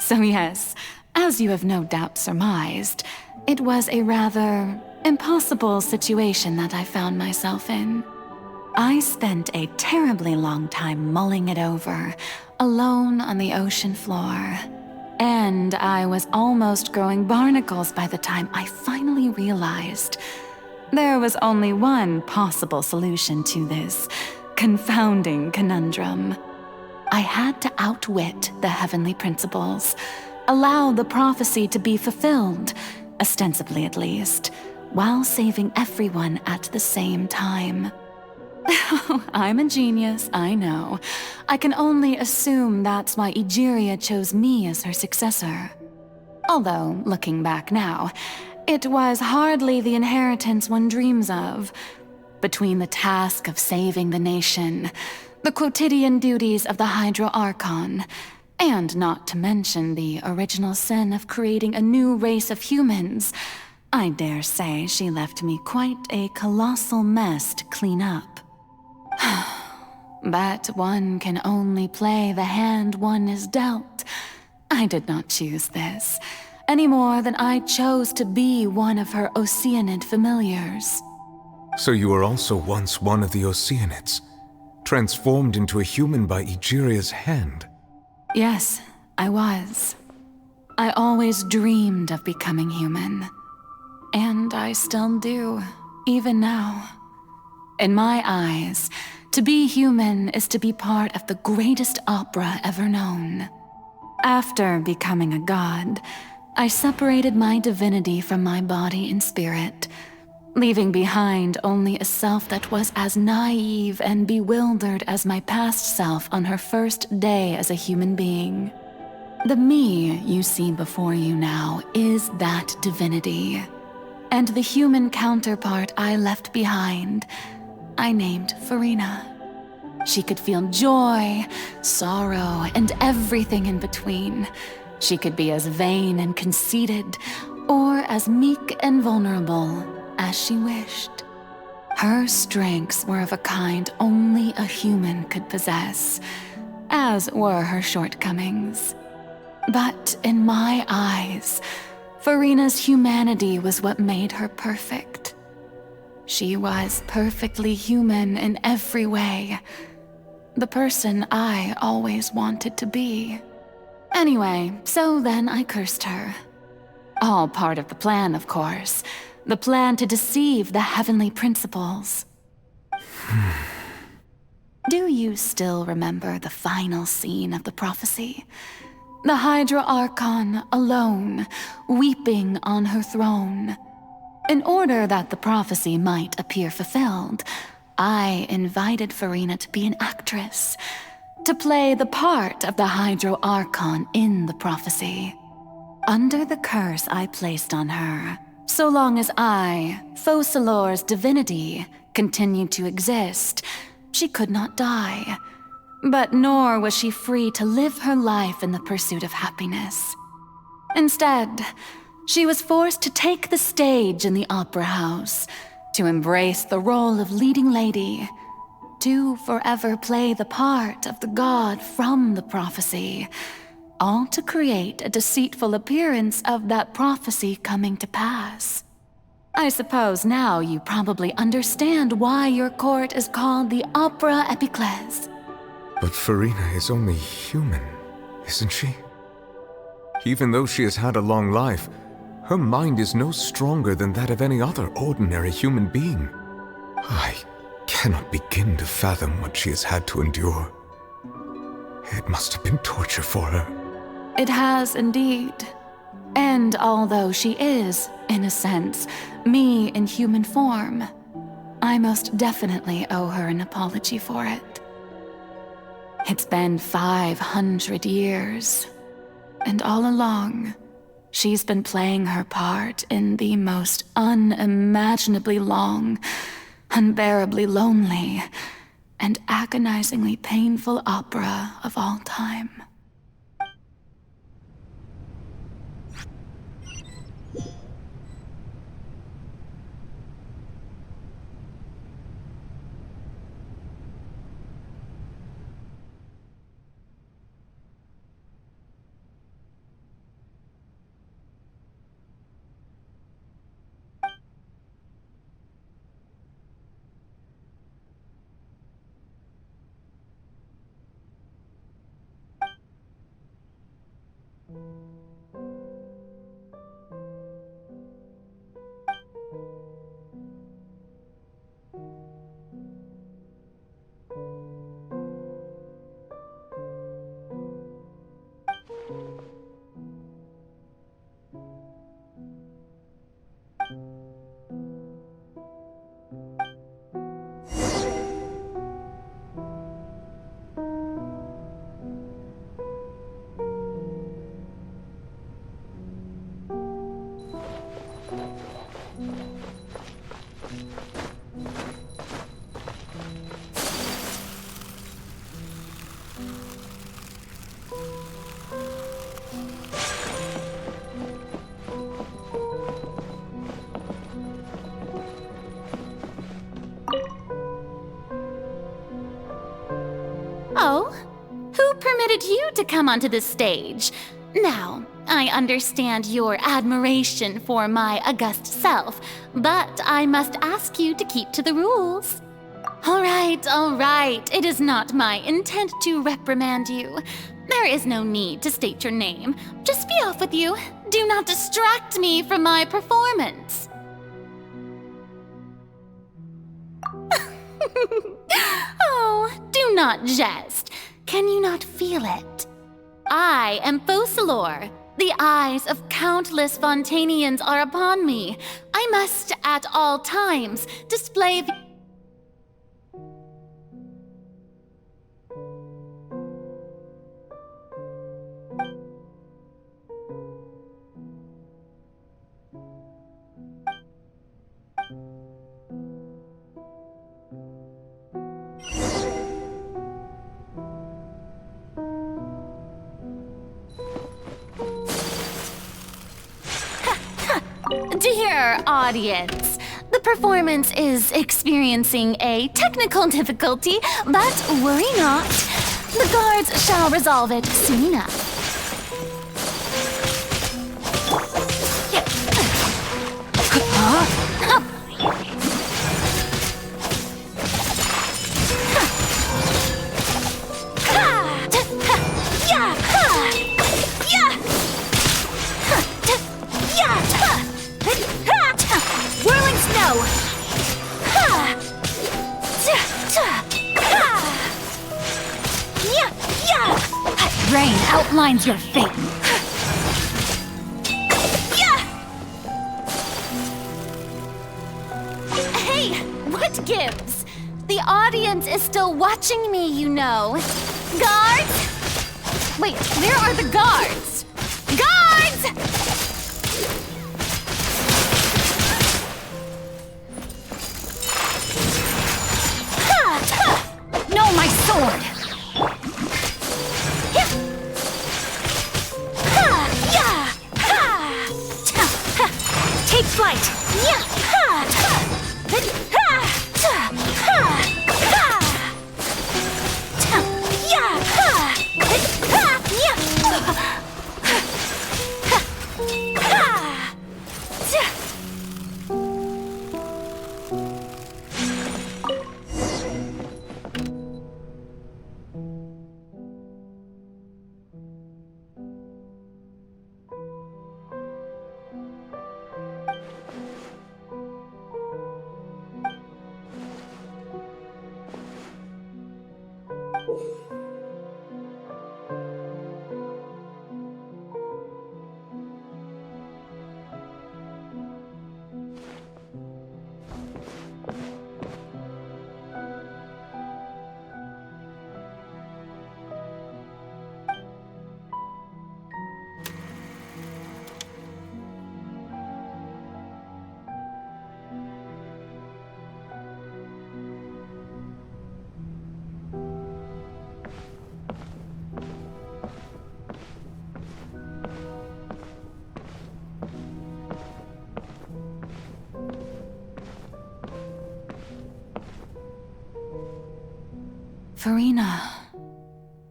So yes, as you have no doubt surmised, it was a rather impossible situation that I found myself in. I spent a terribly long time mulling it over, alone on the ocean floor. And I was almost growing barnacles by the time I finally realized there was only one possible solution to this confounding conundrum. I had to outwit the heavenly principles, allow the prophecy to be fulfilled, ostensibly at least, while saving everyone at the same time. I'm a genius, I know. I can only assume that's why Egeria chose me as her successor. Although, looking back now, it was hardly the inheritance one dreams of. Between the task of saving the nation, the quotidian duties of the Hydro Archon, and not to mention the original sin of creating a new race of humans, I dare say she left me quite a colossal mess to clean up. But one can only play the hand one is dealt. I did not choose this, any more than I chose to be one of her Oceanid familiars. So you were also once one of the Oceanids, transformed into a human by Egeria's hand? Yes, I was. I always dreamed of becoming human. And I still do, even now. In my eyes, to be human is to be part of the greatest opera ever known. After becoming a god, I separated my divinity from my body and spirit, leaving behind only a self that was as naive and bewildered as my past self on her first day as a human being. The me you see before you now is that divinity, and the human counterpart I left behind, I named Farina. She could feel joy, sorrow, and everything in between. She could be as vain and conceited, or as meek and vulnerable as she wished. Her strengths were of a kind only a human could possess, as were her shortcomings. But in my eyes, Farina's humanity was what made her perfect. She was perfectly human in every way. The person I always wanted to be. Anyway, so then I cursed her. All part of the plan, of course. The plan to deceive the heavenly principles. Do you still remember the final scene of the prophecy? The Hydra Archon alone, weeping on her throne. In order that the prophecy might appear fulfilled, I invited Farina to be an actress, to play the part of the Hydro Archon in the prophecy. Under the curse I placed on her, so long as I, Focalor's divinity, continued to exist, she could not die. But nor was she free to live her life in the pursuit of happiness. Instead, she was forced to take the stage in the opera house, to embrace the role of leading lady, to forever play the part of the god from the prophecy, all to create a deceitful appearance of that prophecy coming to pass. I suppose now you probably understand why your court is called the Opera Epiclese. But Farina is only human, isn't she? Even though she has had a long life, her mind is no stronger than that of any other ordinary human being. I cannot begin to fathom what she has had to endure. It must have been torture for her. It has indeed. And although she is, in a sense, me in human form, I most definitely owe her an apology for it. It's been 500 years, and all along, she's been playing her part in the most unimaginably long, unbearably lonely, and agonizingly painful opera of all time. Oh? Who permitted you to come onto the stage? Now, I understand your admiration for my august self, but I must ask you to keep to the rules. All right. It is not my intent to reprimand you. There is no need to state your name. Just be off with you. Do not distract me from my performance. Oh, do not jest. Can you not feel it? I am Focalor. The eyes of countless Fontanians are upon me. I must, at all times, display the... Dear audience, the performance is experiencing a technical difficulty, but worry not. The guards shall resolve it soon enough. Whirling snow! Rain outlines your fate. Hey, what gives? The audience is still watching me, you know. Guards? Wait, where are the guards? Guards! No, my sword! Take flight!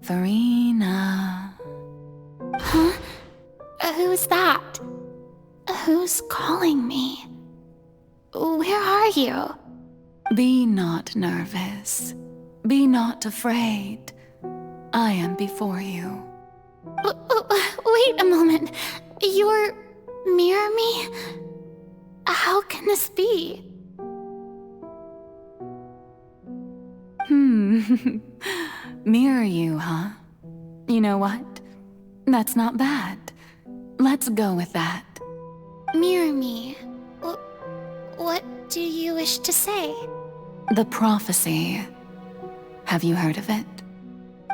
Farina. Huh? Who's that? Who's calling me? Where are you? Be not nervous. Be not afraid. I am before you. Wait a moment. You're mirror me? How can this be? Mirror you, huh? You know what? That's not bad. Let's go with that. Mirror me? What do you wish to say? The prophecy. Have you heard of it?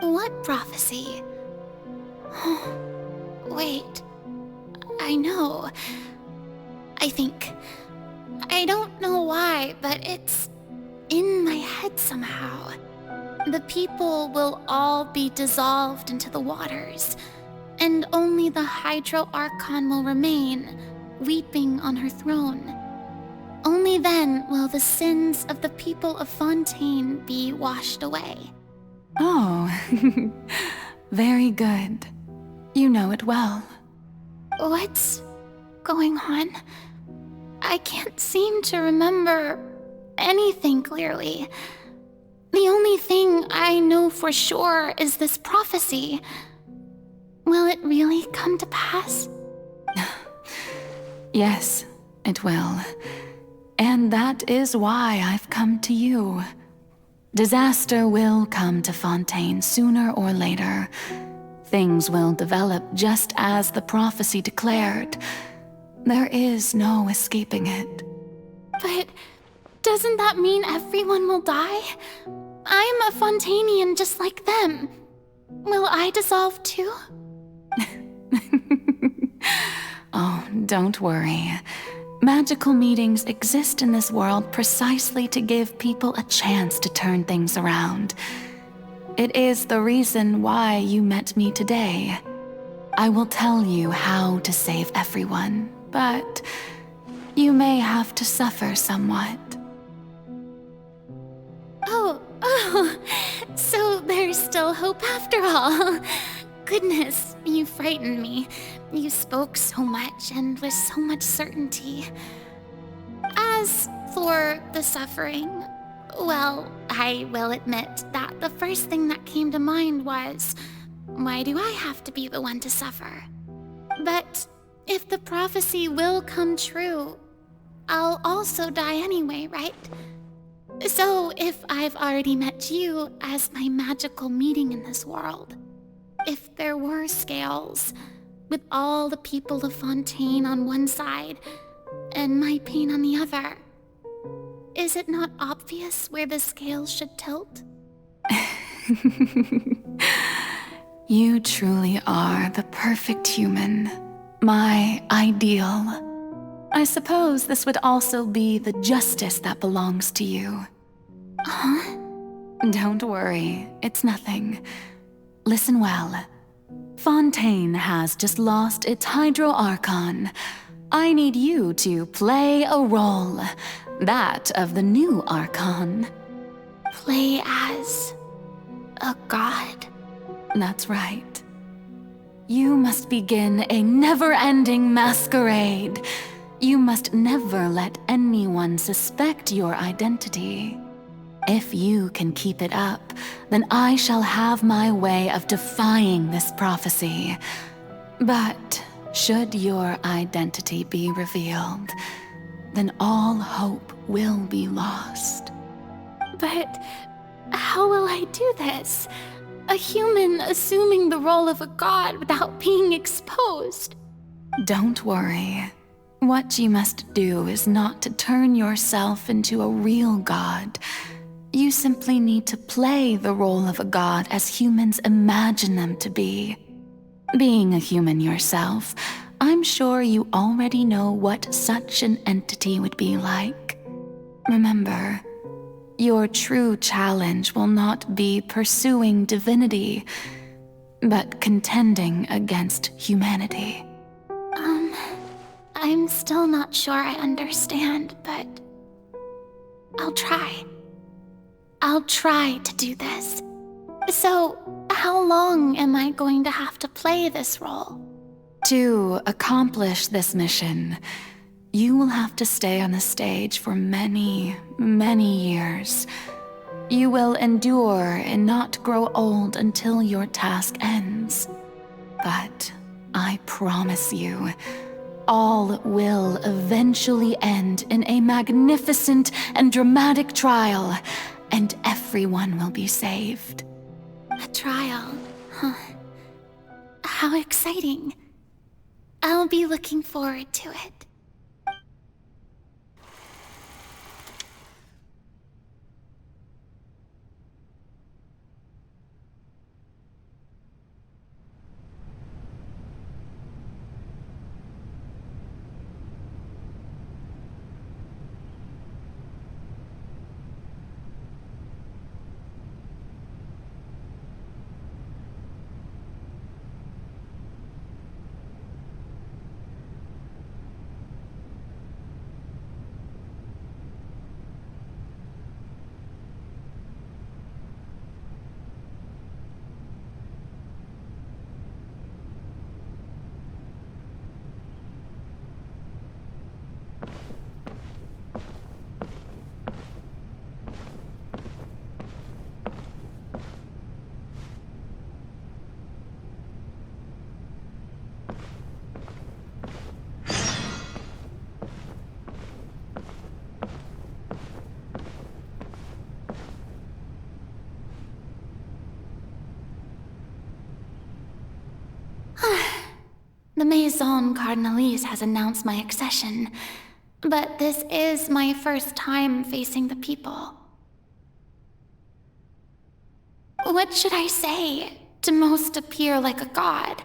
What prophecy? Wait. I know. I think. I don't know why, but it's in my head somehow. The people will all be dissolved into the waters, and only the Hydro Archon will remain, weeping on her throne. Only then will the sins of the people of Fontaine be washed away. Oh, very good. You know it well. What's going on? I can't seem to remember anything clearly. The only thing I know for sure is this prophecy. Will it really come to pass? Yes, it will. And that is why I've come to you. Disaster will come to Fontaine sooner or later. Things will develop just as the prophecy declared. There is no escaping it. But doesn't that mean everyone will die? I'm a Fontainian just like them. Will I dissolve too? Oh, don't worry. Magical meetings exist in this world precisely to give people a chance to turn things around. It is the reason why you met me today. I will tell you how to save everyone, but you may have to suffer somewhat. Oh, so there's still hope after all. Goodness, you frightened me. You spoke so much and with so much certainty. As for the suffering, well, I will admit that the first thing that came to mind was, why do I have to be the one to suffer? But if the prophecy will come true, I'll also die anyway, right? So if I've already met you as my magical meeting in this world, if there were scales, with all the people of Fontaine on one side and my pain on the other, is it not obvious where the scales should tilt? You truly are the perfect human, my ideal. I suppose this would also be the justice that belongs to you. Huh? Don't worry, it's nothing. Listen well. Fontaine has just lost its Hydro Archon. I need you to play a role, that of the new Archon. Play as a god? That's right. You must begin a never-ending masquerade. You must never let anyone suspect your identity. If you can keep it up, then I shall have my way of defying this prophecy. But should your identity be revealed, then all hope will be lost. But how will I do this? A human assuming the role of a god without being exposed. Don't worry. What you must do is not to turn yourself into a real god. You simply need to play the role of a god as humans imagine them to be. Being a human yourself, I'm sure you already know what such an entity would be like. Remember, your true challenge will not be pursuing divinity, but contending against humanity. I'm still not sure I understand, but I'll try. I'll try to do this. So, how long am I going to have to play this role? To accomplish this mission, you will have to stay on the stage for many, many years. You will endure and not grow old until your task ends. But I promise you, all will eventually end in a magnificent and dramatic trial, and everyone will be saved. A trial, huh? How exciting. I'll be looking forward to it. Maison Cardinalise has announced my accession, but this is my first time facing the people. What should I say to most appear like a god?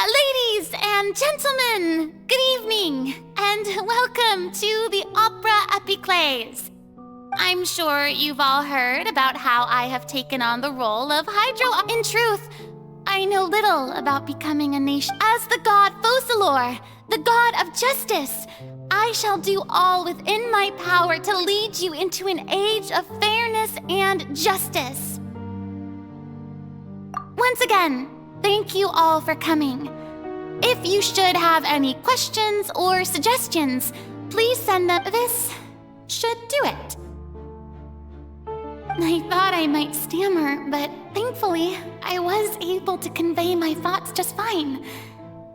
Ladies and gentlemen, good evening, and welcome to the Opera Epiclese. I'm sure you've all heard about how I have taken on the role of Hydro. In truth, I know little about becoming a nation. As the god Focalor, the god of justice, I shall do all within my power to lead you into an age of fairness and justice. Once again, thank you all for coming. If you should have any questions or suggestions, please send them. This should do it. I thought I might stammer, but thankfully, I was able to convey my thoughts just fine.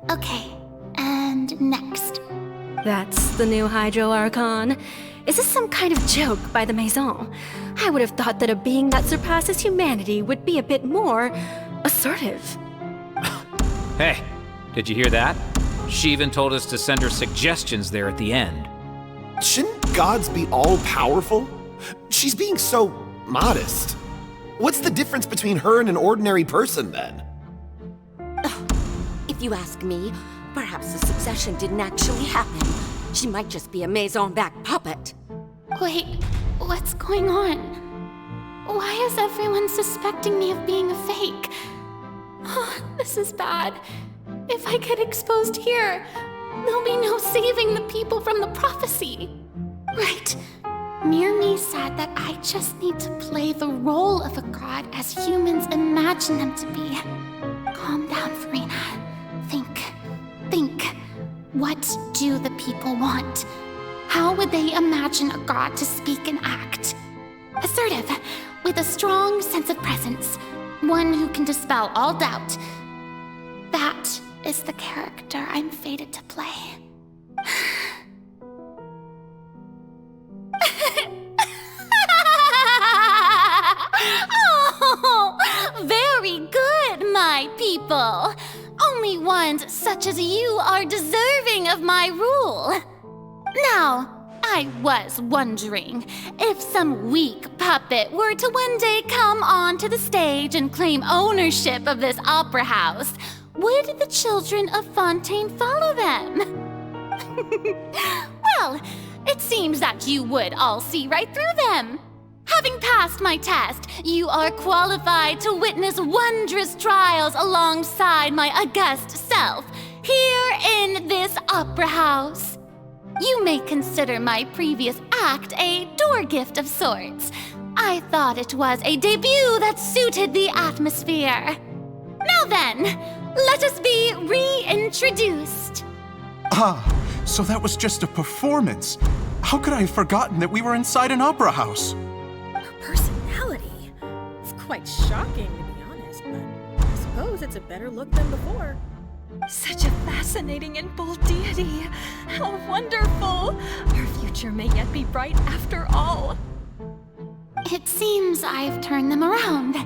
Okay, and next. That's the new Hydro Archon. Is this some kind of joke by the Maison? I would have thought that a being that surpasses humanity would be a bit more assertive. Hey, did you hear that? She even told us to send her suggestions there at the end. Shouldn't gods be all-powerful? She's being so modest. What's the difference between her and an ordinary person, then? If you ask me, perhaps the succession didn't actually happen. She might just be a Maison-backed puppet. Wait, what's going on? Why is everyone suspecting me of being a fake? Oh, this is bad. If I get exposed here, there'll be no saving the people from the prophecy. Right. Mirmi said that I just need to play the role of a god as humans imagine them to be. Calm down, Farina. Think. What do the people want? How would they imagine a god to speak and act? Assertive, with a strong sense of presence. One who can dispel all doubt. That is the character I'm fated to play. Oh, very good, my people. Only ones such as you are deserving of my rule. Now, I was wondering if some weak puppet were to one day come onto the stage and claim ownership of this opera house, would the children of Fontaine follow them? Well, it seems that you would all see right through them. Having passed my test, you are qualified to witness wondrous trials alongside my august self, here in this opera house. You may consider my previous act a door gift of sorts. I thought it was a debut that suited the atmosphere. Now then, let us be reintroduced. Ah, so that was just a performance. How could I have forgotten that we were inside an opera house? Personality? It's quite shocking, to be honest, but I suppose it's a better look than before. Such a fascinating and bold deity. How wonderful! Our future may yet be bright after all. It seems I've turned them around.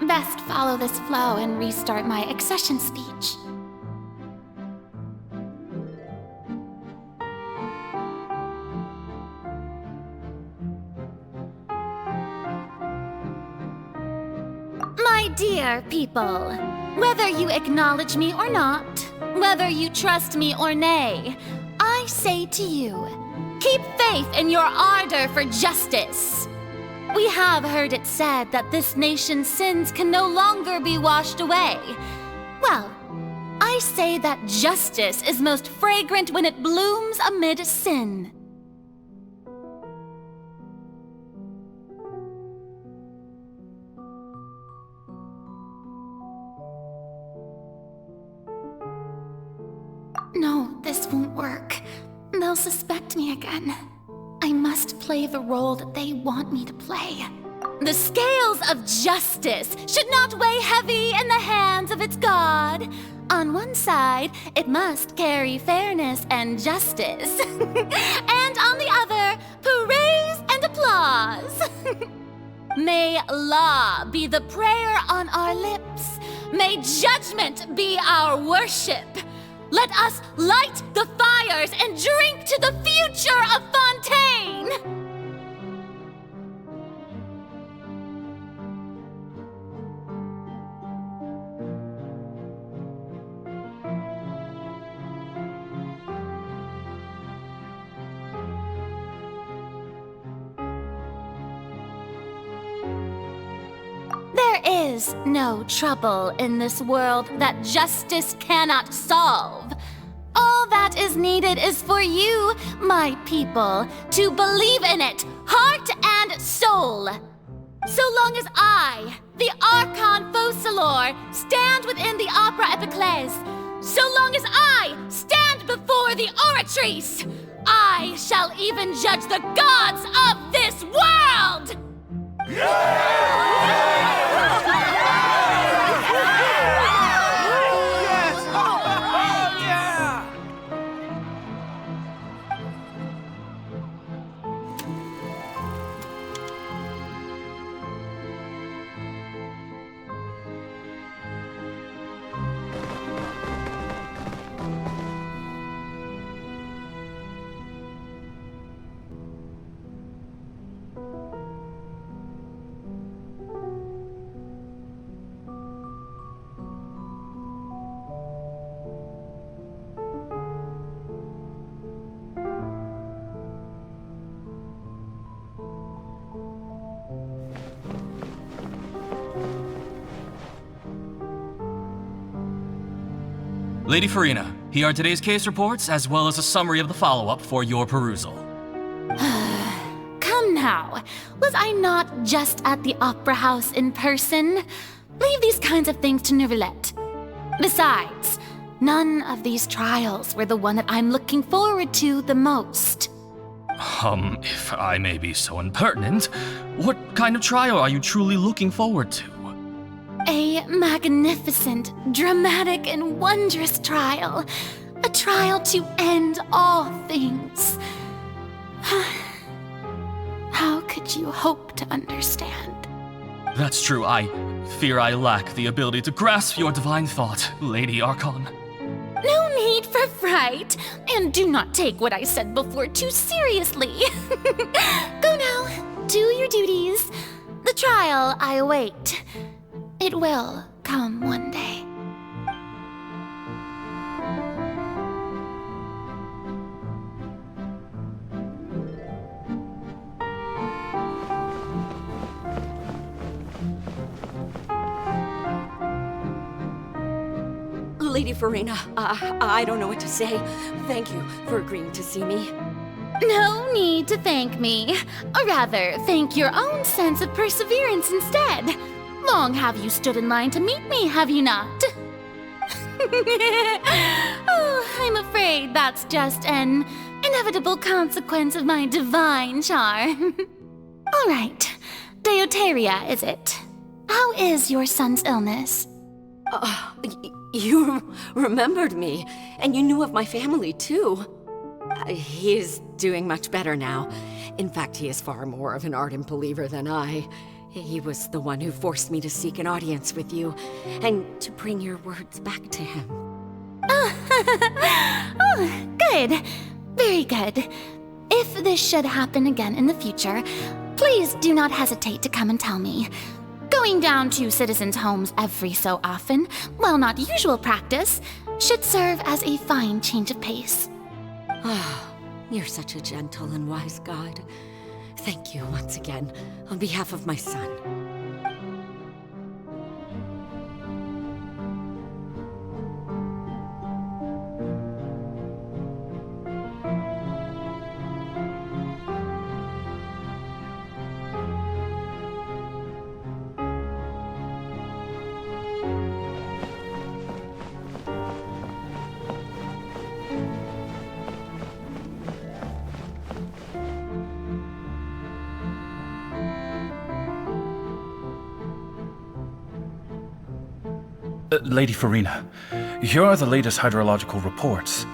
Best follow this flow and restart my accession speech. My dear people, whether you acknowledge me or not, whether you trust me or nay, I say to you, keep faith in your ardor for justice. We have heard it said that this nation's sins can no longer be washed away. Well, I say that justice is most fragrant when it blooms amid sin. No, this won't work. They'll suspect me again. I must play the role that they want me to play. The scales of justice should not weigh heavy in the hands of its god. On one side, it must carry fairness and justice. And on the other, praise and applause. May law be the prayer on our lips, May judgment be our worship. Let us light the fires and drink to the future of Fontaine! There is no trouble in this world that justice cannot solve. All that is needed is for you, my people, to believe in it, heart and soul. So long as I, the Archon Focalor, stand within the Opera Epiclese, so long as I stand before the Oratrice, I shall even judge the gods of this world! Lady Farina, here are today's case reports, as well as a summary of the follow-up for your perusal. Come now, was I not just at the Opera House in person? Leave these kinds of things to Neuvillette. Besides, none of these trials were the one that I'm looking forward to the most. If I may be so impertinent, what kind of trial are you truly looking forward to? A magnificent, dramatic, and wondrous trial. A trial to end all things. How could you hope to understand? That's true. I fear I lack the ability to grasp your divine thought, Lady Archon. No need for fright, and do not take what I said before too seriously. Go now, do your duties. The trial I await. It will come one day. Lady Farina, I don't know what to say. Thank you for agreeing to see me. No need to thank me. Or rather, thank your own sense of perseverance instead. Long have you stood in line to meet me, have you not? Oh, I'm afraid that's just an inevitable consequence of my divine charm. All right, Deoteria, is it? How is your son's illness? You remembered me, and you knew of my family, too. He is doing much better now. In fact, he is far more of an ardent believer than I. He was the one who forced me to seek an audience with you, and to bring your words back to him. Oh, good. Very good. If this should happen again in the future, please do not hesitate to come and tell me. Going down to citizens' homes every so often, while not usual practice, should serve as a fine change of pace. Ah, you're such a gentle and wise god. Thank you once again, on behalf of my son. Lady Farina, here are the latest hydrological reports.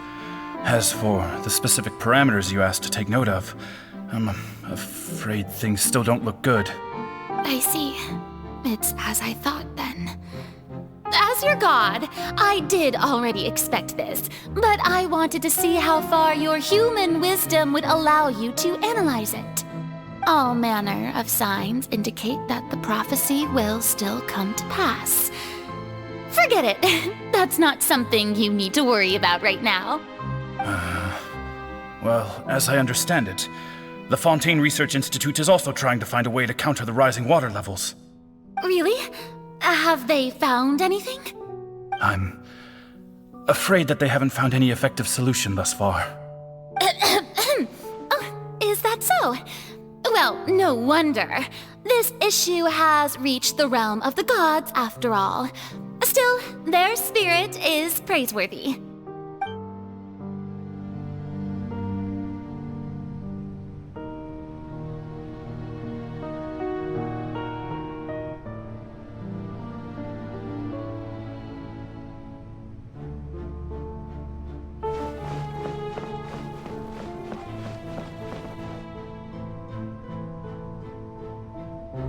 As for the specific parameters you asked to take note of, I'm afraid things still don't look good. I see. It's as I thought, then. As your god, I did already expect this, but I wanted to see how far your human wisdom would allow you to analyze it. All manner of signs indicate that the prophecy will still come to pass. Forget it. That's not something you need to worry about right now. Well, as I understand it, the Fontaine Research Institute is also trying to find a way to counter the rising water levels. Really? Have they found anything? I'm afraid that they haven't found any effective solution thus far. Oh, is that so? Well, no wonder. This issue has reached the realm of the gods, after all. Still, their spirit is praiseworthy.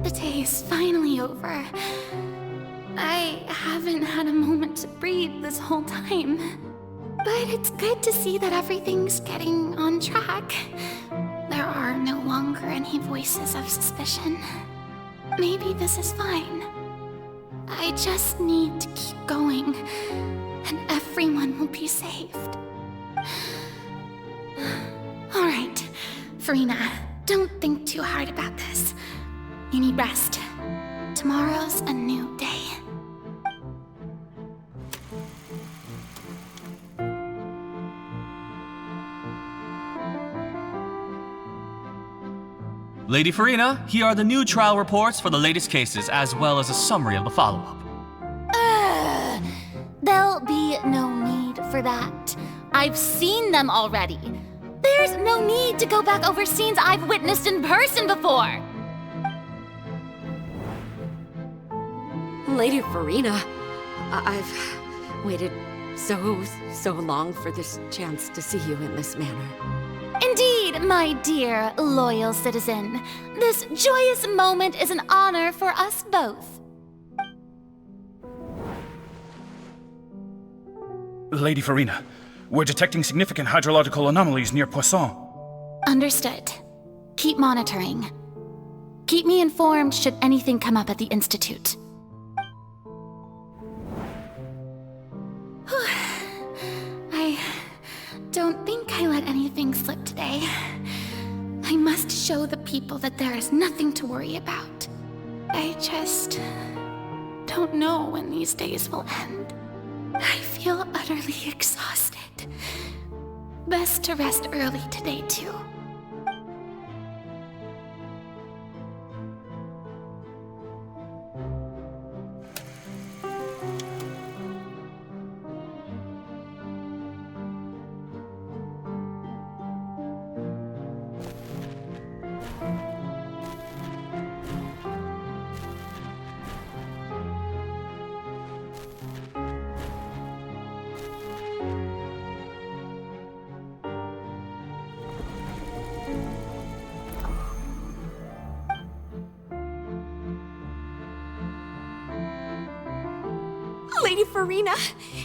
The day is finally over. I haven't had a moment to breathe this whole time. But it's good to see that everything's getting on track. There are no longer any voices of suspicion. Maybe this is fine. I just need to keep going, and everyone will be saved. Alright, Farina, don't think too hard about this. You need rest. Tomorrow's a new day. Lady Farina, here are the new trial reports for the latest cases, as well as a summary of the follow-up. There'll be no need for that. I've seen them already. There's no need to go back over scenes I've witnessed in person before. Lady Farina, I've waited so long for this chance to see you in this manner. Indeed, my dear, loyal citizen. This joyous moment is an honor for us both. Lady Farina, we're detecting significant hydrological anomalies near Poisson. Understood. Keep monitoring. Keep me informed should anything come up at the Institute. I don't think I let anything slip today. I must show the people that there is nothing to worry about. I just don't know when these days will end. I feel utterly exhausted. Best to rest early today, too. Lady Farina,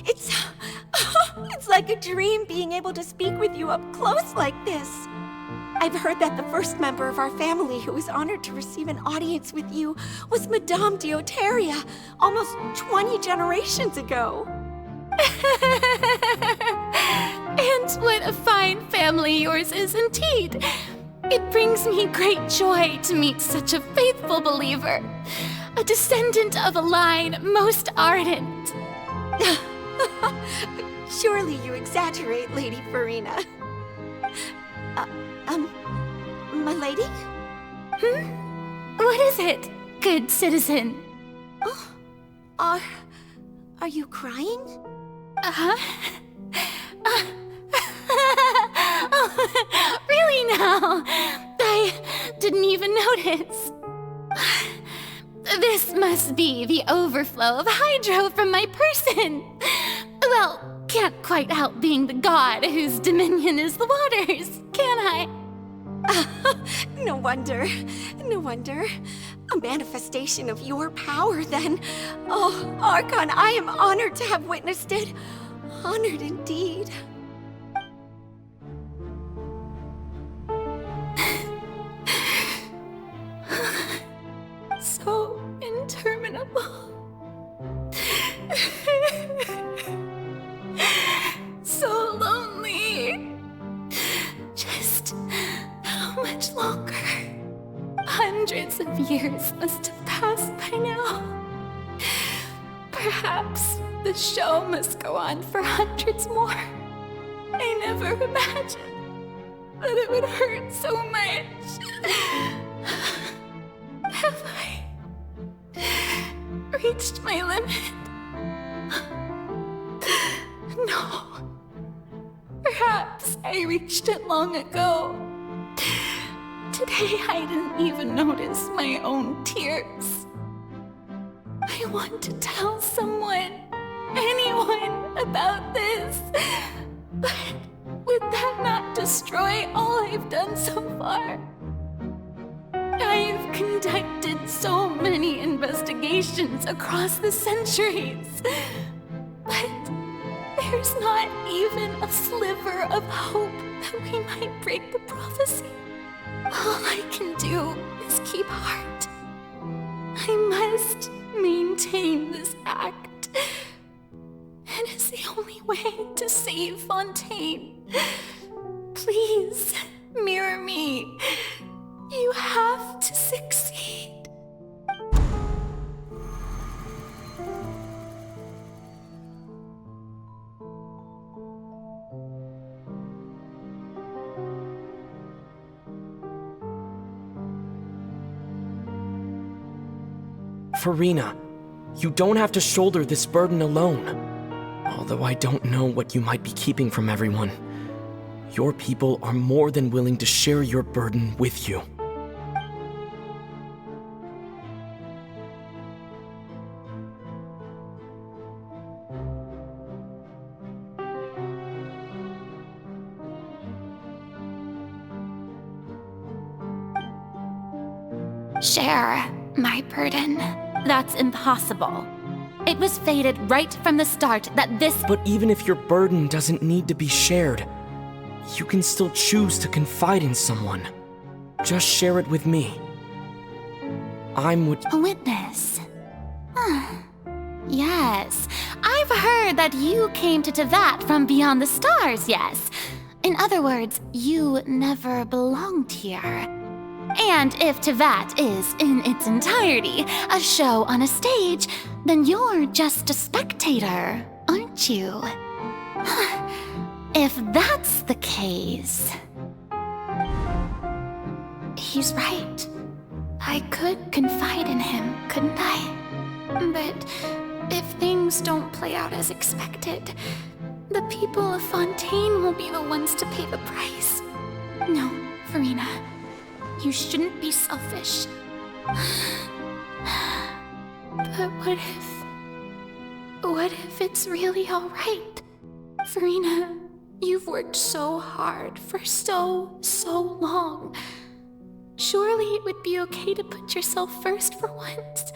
it's like a dream being able to speak with you up close like this. I've heard that the first member of our family who was honored to receive an audience with you was Madame Deoteria, almost 20 generations ago. And what a fine family yours is indeed. It brings me great joy to meet such a faithful believer. A descendant of a line most ardent. Surely you exaggerate, Lady Farina. My lady? What is it, good citizen? Oh, are you crying? Oh, really now? I didn't even notice. This must be the overflow of hydro from my person. Well, can't quite help being the god whose dominion is the waters, can I? No wonder. No wonder. A manifestation of your power, then. Oh, Archon, I am honored to have witnessed it. Honored indeed. So interminable. So lonely. Just how much longer? Hundreds of years must have passed by now. Perhaps the show must go on for hundreds more. I never imagined that it would hurt so much. Have I reached my limit? No. Perhaps I reached it long ago. Today I didn't even notice my own tears. I want to tell someone, anyone, about this. But would that not destroy all I've done so far? I've conducted so many investigations across the centuries. But there's not even a sliver of hope that we might break the prophecy. All I can do is keep heart. I must maintain this act. It is the only way to save Fontaine. Please, mirror me. You have to succeed. Farina, you don't have to shoulder this burden alone. Although I don't know what you might be keeping from everyone, your people are more than willing to share your burden with you. Share my burden. That's impossible. It was fated right from the start that this— But even if your burden doesn't need to be shared, you can still choose to confide in someone. Just share it with me. I'm a witness. Yes, I've heard that you came to Tevat from beyond the stars, yes. In other words, you never belonged here. And if Tevat is, in its entirety, a show on a stage, then you're just a spectator, aren't you? If that's the case... He's right. I could confide in him, couldn't I? But if things don't play out as expected, the people of Fontaine will be the ones to pay the price. No, Farina. You shouldn't be selfish. But what if it's really all right? Farina, you've worked so hard for so long. Surely it would be okay to put yourself first for once.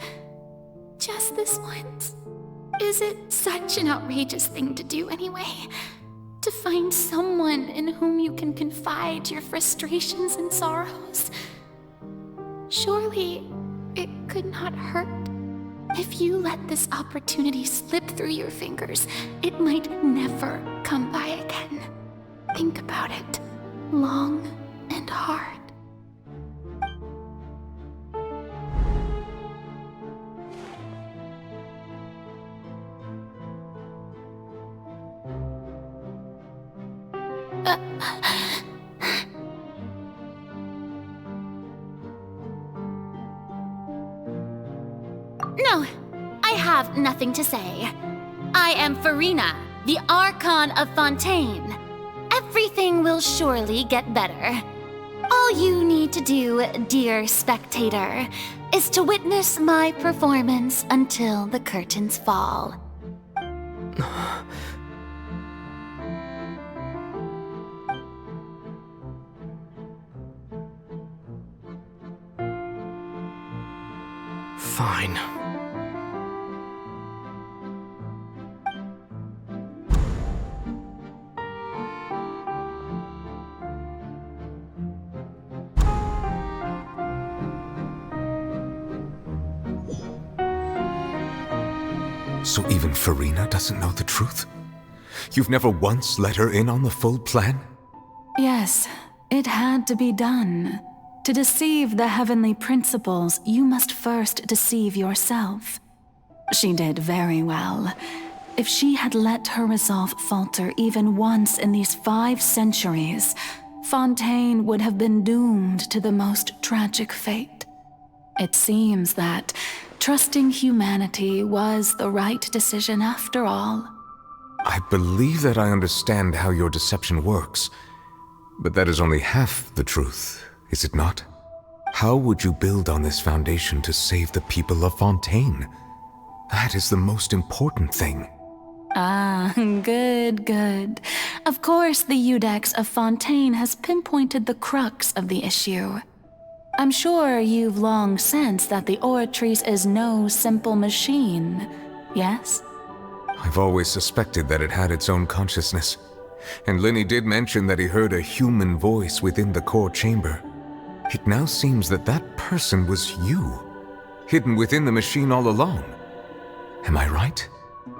Just this once. Is it such an outrageous thing to do anyway? To find someone in whom you can confide your frustrations and sorrows? Surely it could not hurt. If you let this opportunity slip through your fingers, it might never come by again. Think about it long and hard. No, I have nothing to say. I am Farina, the Archon of Fontaine. Everything will surely get better. All you need to do, dear spectator, is to witness my performance until the curtains fall. Fine. So even Farina doesn't know the truth? You've never once let her in on the full plan? Yes, it had to be done. To deceive the heavenly principles, you must first deceive yourself. She did very well. If she had let her resolve falter even once in these 5 centuries, Fontaine would have been doomed to the most tragic fate. It seems that trusting humanity was the right decision after all. I believe that I understand how your deception works, but that is only half the truth, is it not? How would you build on this foundation to save the people of Fontaine? That is the most important thing. Ah, good. Of course, the Iudex of Fontaine has pinpointed the crux of the issue. I'm sure you've long sensed that the Oratrice is no simple machine, yes? I've always suspected that it had its own consciousness, and Linny did mention that he heard a human voice within the core chamber. It now seems that that person was you, hidden within the machine all along. Am I right?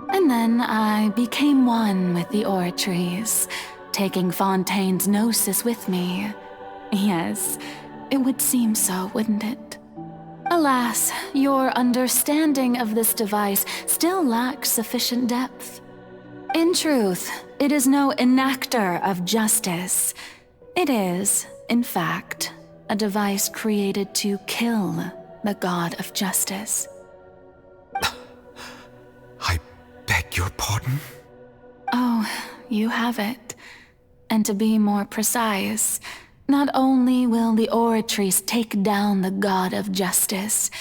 And then I became one with the Oratrice, taking Fontaine's gnosis with me. Yes, it would seem so, wouldn't it? Alas, your understanding of this device still lacks sufficient depth. In truth, it is no enactor of justice. It is, in fact, a device created to kill the god of justice. I beg your pardon? Oh, you have it. And to be more precise, not only will the Oratrice take down the god of justice,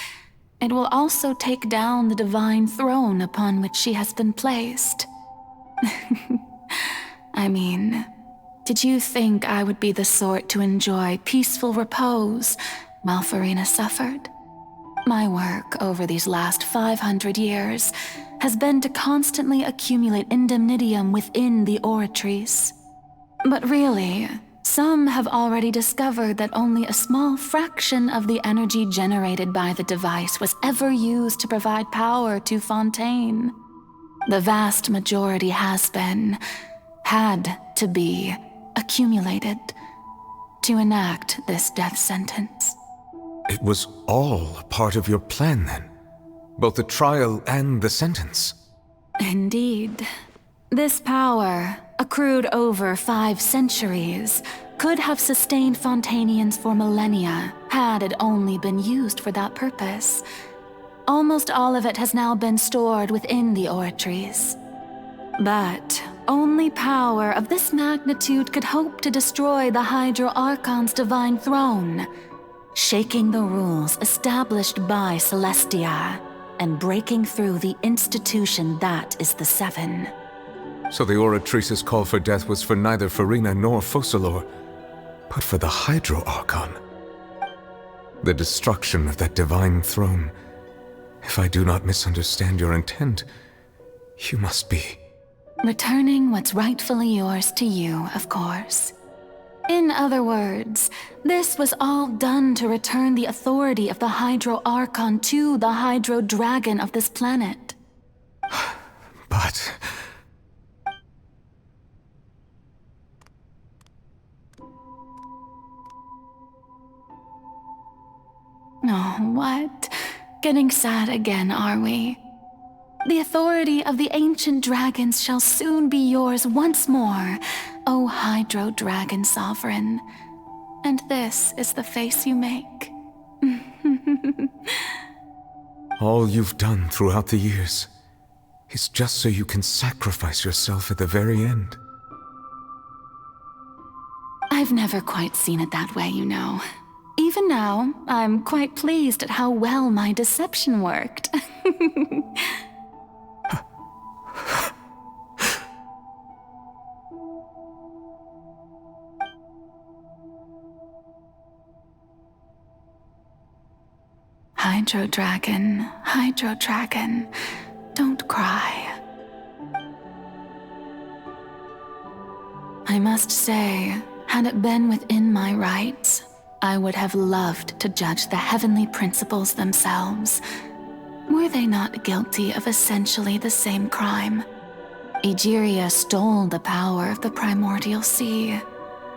it will also take down the divine throne upon which she has been placed. I mean, did you think I would be the sort to enjoy peaceful repose while Farina suffered? My work over these last 500 years has been to constantly accumulate indemnitium within the Oratrice. But really, some have already discovered that only a small fraction of the energy generated by the device was ever used to provide power to Fontaine. The vast majority had to be, accumulated to enact this death sentence. It was all part of your plan then? Both the trial and the sentence? Indeed. This power, accrued over 5 centuries, could have sustained Fontainians for millennia had it only been used for that purpose. Almost all of it has now been stored within the Oratrice. But only power of this magnitude could hope to destroy the Hydro Archon's divine throne, shaking the rules established by Celestia and breaking through the institution that is the Seven. So the Oratrice's call for death was for neither Farina nor Focalor, but for the Hydro Archon. The destruction of that divine throne. If I do not misunderstand your intent, you must be... Returning what's rightfully yours to you, of course. In other words, this was all done to return the authority of the Hydro Archon to the Hydro Dragon of this planet. But... Oh, what? Getting sad again, are we? The authority of the ancient dragons shall soon be yours once more, O Hydro Dragon Sovereign. And this is the face you make. all you've done throughout the years is just so you can sacrifice yourself at the very end. I've never quite seen it that way, you know. Even now, I'm quite pleased at how well my deception worked. Hydro Dragon, don't cry. I must say, had it been within my rights, I would have loved to judge the heavenly principles themselves. Were they not guilty of essentially the same crime? Egeria stole the power of the primordial sea,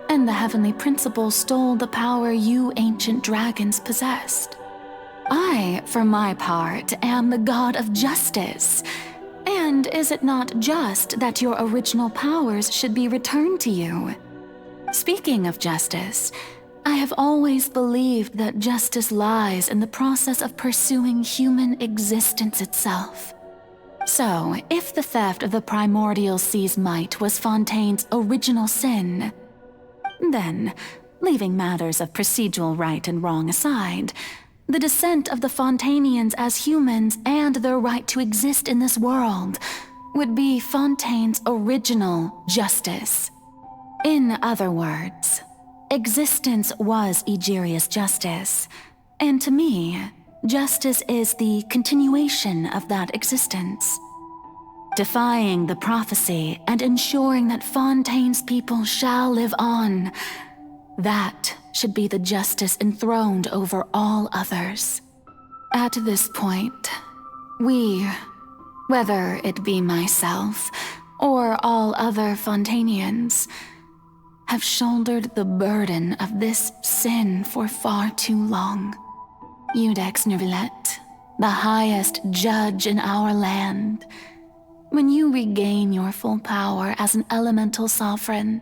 and the heavenly principles stole the power you ancient dragons possessed. I, for my part, am the god of justice. And is it not just that your original powers should be returned to you? Speaking of justice, I have always believed that justice lies in the process of pursuing human existence itself. So, if the theft of the primordial sea's might was Fontaine's original sin, then, leaving matters of procedural right and wrong aside, the descent of the Fontainians as humans and their right to exist in this world would be Fontaine's original justice. In other words, existence was Egeria's justice, and to me, justice is the continuation of that existence. Defying the prophecy and ensuring that Fontaine's people shall live on, that should be the justice enthroned over all others. At this point, we, whether it be myself or all other Fontainians, have shouldered the burden of this sin for far too long. Iudex Neuvillette, the highest judge in our land, when you regain your full power as an elemental sovereign,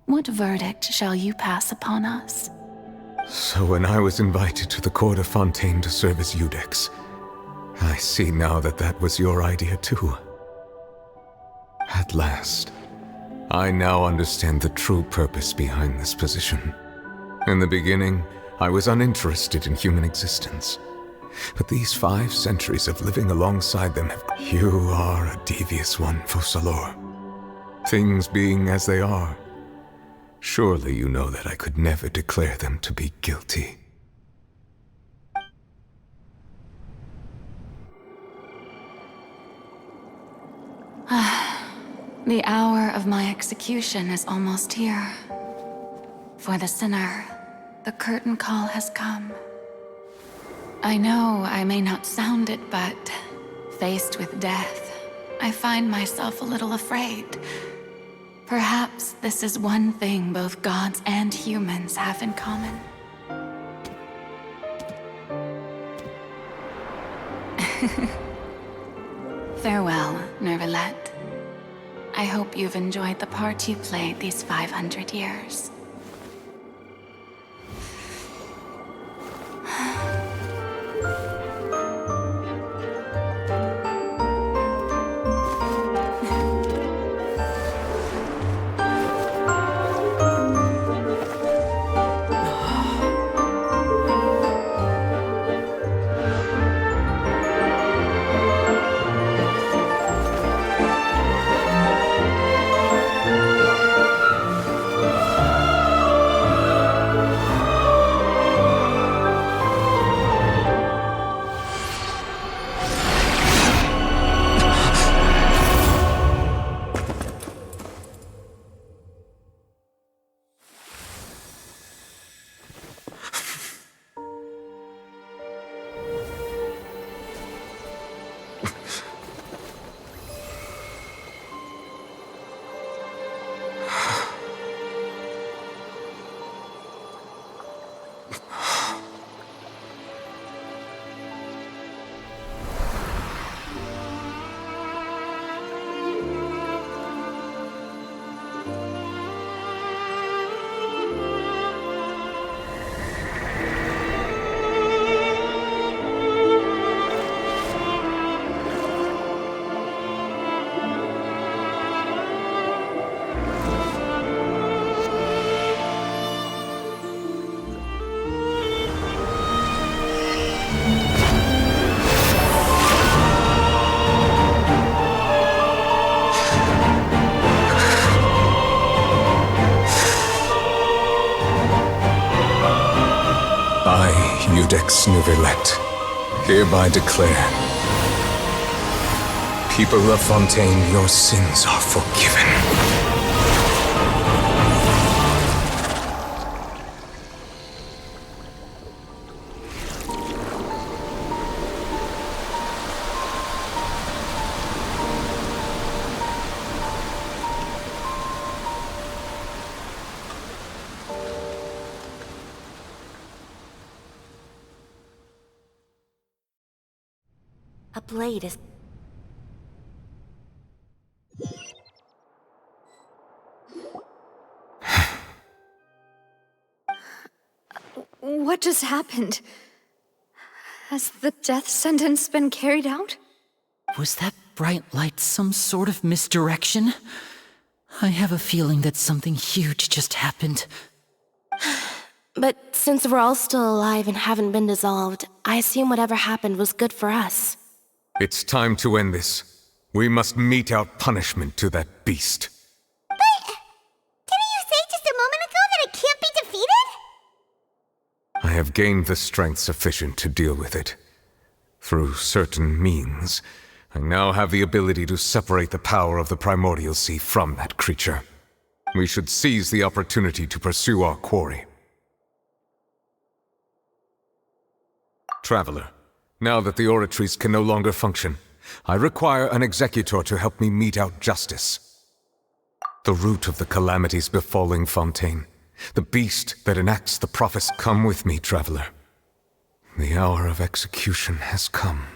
what verdict shall you pass upon us? So when I was invited to the court of Fontaine to serve as Iudex, I see now that that was your idea too. At last, I now understand the true purpose behind this position. In the beginning, I was uninterested in human existence. But these 5 centuries of living alongside them have... You are a devious one, Focalors. Things being as they are, surely you know that I could never declare them to be guilty. The hour of my execution is almost here. For the sinner, the curtain call has come. I know I may not sound it, but faced with death, I find myself a little afraid. Perhaps this is one thing both gods and humans have in common. Farewell, Neuvillette. I hope you've enjoyed the part you played these 500 years. Codex Nouvellette, hereby declare, people of Fontaine, your sins are forgiven. A blade is... What just happened? Has the death sentence been carried out? Was that bright light some sort of misdirection? I have a feeling that something huge just happened. But since we're all still alive and haven't been dissolved, I assume whatever happened was good for us. It's time to end this. We must mete out punishment to that beast. Didn't you say just a moment ago that it can't be defeated? I have gained the strength sufficient to deal with it. Through certain means, I now have the ability to separate the power of the Primordial Sea from that creature. We should seize the opportunity to pursue our quarry. Traveler, now that the oratories can no longer function, I require an executor to help me mete out justice. The root of the calamities befalling Fontaine, the beast that enacts the prophecy. Come with me, traveler. The hour of execution has come.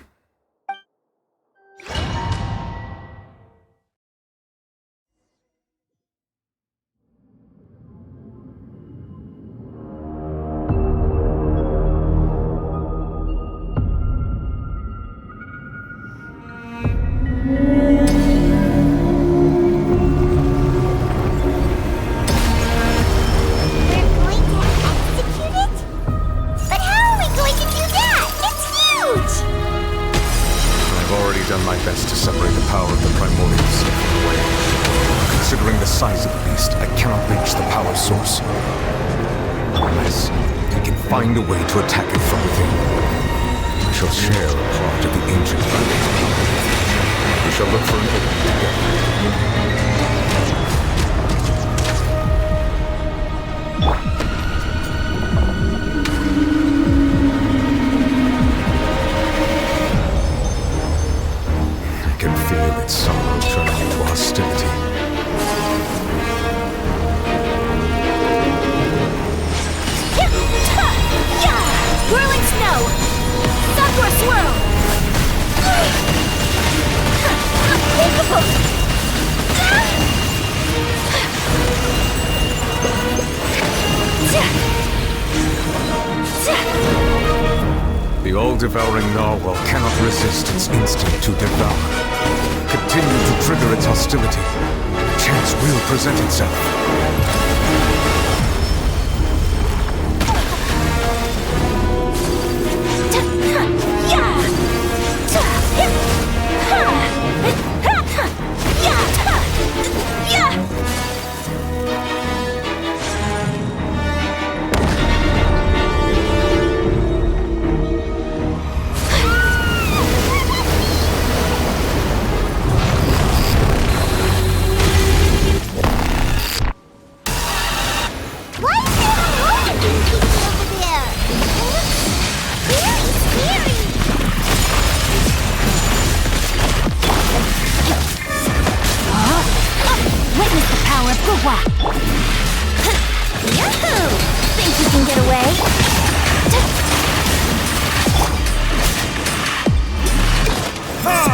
Done my best to separate the power of the Primordial Sea from the way. Considering the size of the beast, I cannot reach the power source. Unless we can find a way to attack it from within. We shall share a part of the ancient Binding's power. We shall look for an opening together. I can feel its sorrow turning into hostility. Whirling snow! Sundoor swirl! Unthinkable! The all-devouring narwhal cannot resist its instinct to devour. Continue to trigger its hostility. Chance will present itself.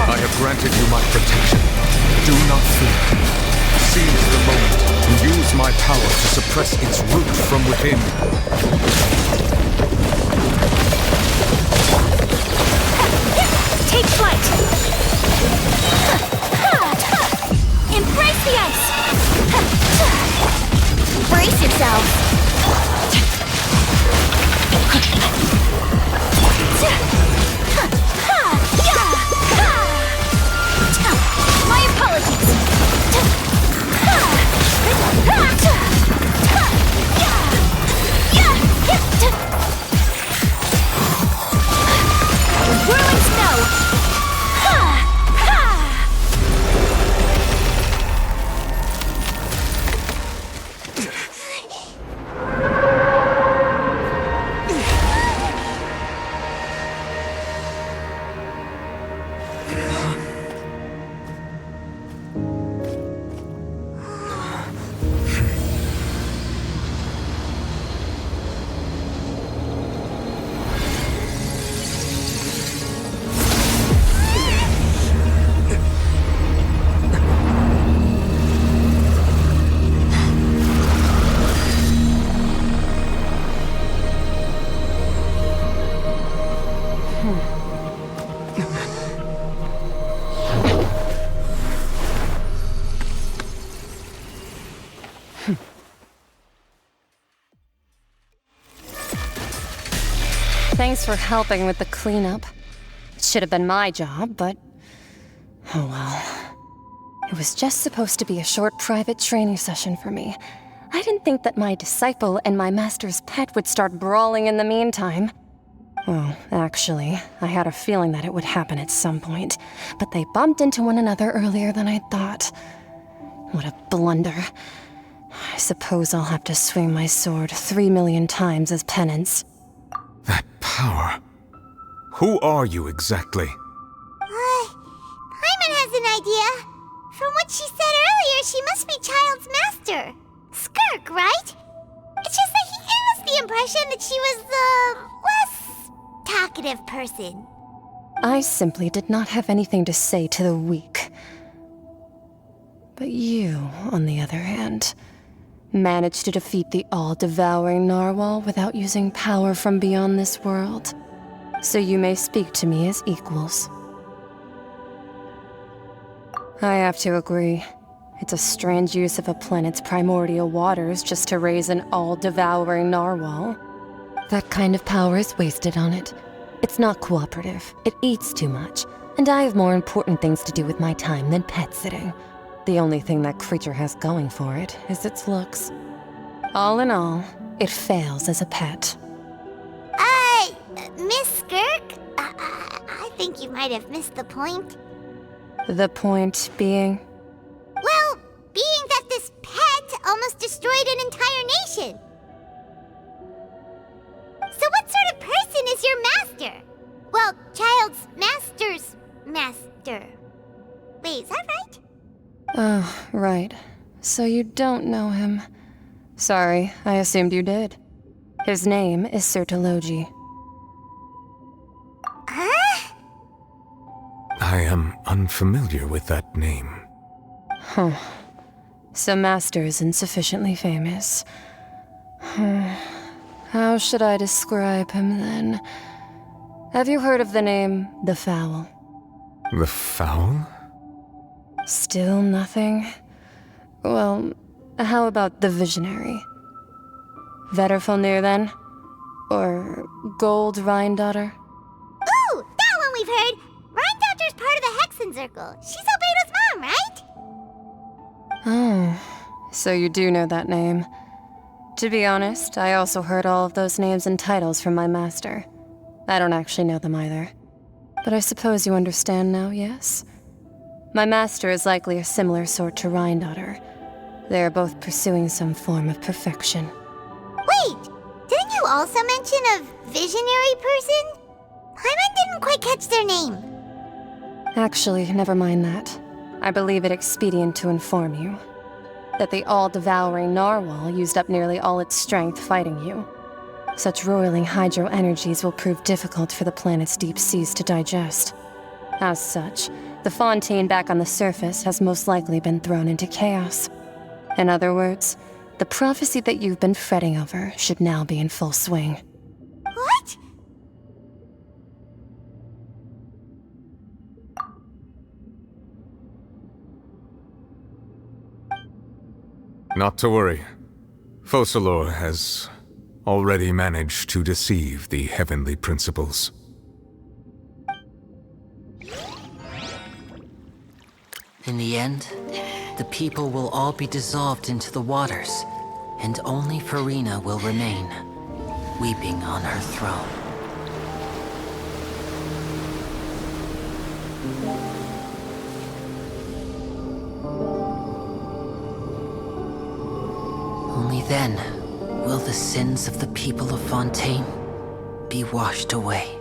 I have granted you my protection. Do not fear. Seize the moment and use my power to suppress its root from within. Take flight! Embrace the ice! Brace yourselves! My apologies! Thanks for helping with the cleanup. It should have been my job, but... oh well. It was just supposed to be a short private training session for me. I didn't think that my disciple and my master's pet would start brawling in the meantime. Well, actually, I had a feeling that it would happen at some point, but they bumped into one another earlier than I thought. What a blunder. I suppose I'll have to swing my sword 3 million times as penance. That power. Who are you exactly? Paimon has an idea. From what she said earlier, she must be Child's master. Skirk, right? It's just that he gave us the impression that she was the less talkative person. I simply did not have anything to say to the weak. But you, on the other hand, managed to defeat the all-devouring narwhal without using power from beyond this world. So you may speak to me as equals. I have to agree. It's a strange use of a planet's primordial waters just to raise an all-devouring narwhal. That kind of power is wasted on it. It's not cooperative. It eats too much. And I have more important things to do with my time than pet sitting. The only thing that creature has going for it is its looks. All in all, it fails as a pet. Miss Skirk? I think you might have missed the point. The point being? Well, being that this pet almost destroyed an entire nation. So what sort of person is your master? Well, Child's master's master. Wait, is that right? Oh, right. So you don't know him. Sorry, I assumed you did. His name is Sertologi. Huh? I am unfamiliar with that name. Huh. So Master isn't sufficiently famous. How should I describe him then? Have you heard of the name The Fowl? The Fowl? Still nothing? Well, how about the Visionary? Vetterfulnir then? Or Gold Rhine-daughter? Ooh, that one we've heard! Rhine-daughter's part of the Hexen Circle. She's Albedo's mom, right? Oh, so you do know that name. To be honest, I also heard all of those names and titles from my master. I don't actually know them either. But I suppose you understand now, yes? My master is likely a similar sort to Rhine-daughter. They are both pursuing some form of perfection. Wait, didn't you also mention a visionary person? Paimon didn't quite catch their name. Actually, never mind that. I believe it expedient to inform you that the all-devouring narwhal used up nearly all its strength fighting you. Such roiling hydro energies will prove difficult for the planet's deep seas to digest. As such, the fontaine back on the surface has most likely been thrown into chaos. In other words, the prophecy that you've been fretting over should now be in full swing. What? Not to worry. Focalor has already managed to deceive the heavenly principles. In the end, the people will all be dissolved into the waters, and only Furina will remain, weeping on her throne. Only then will the sins of the people of Fontaine be washed away.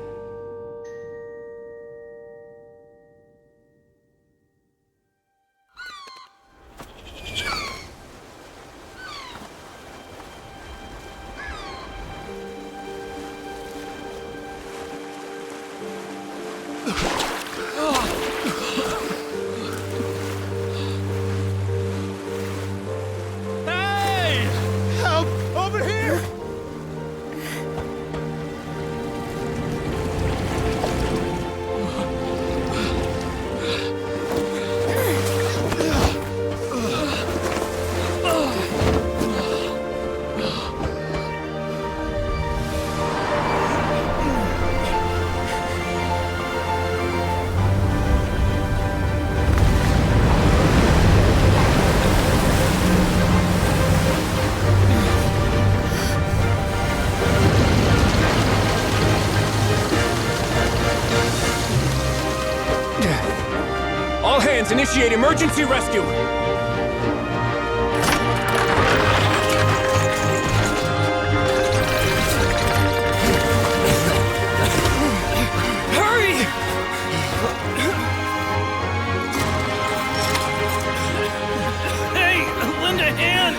Initiate emergency rescue! Hurry! Hey, lend a hand!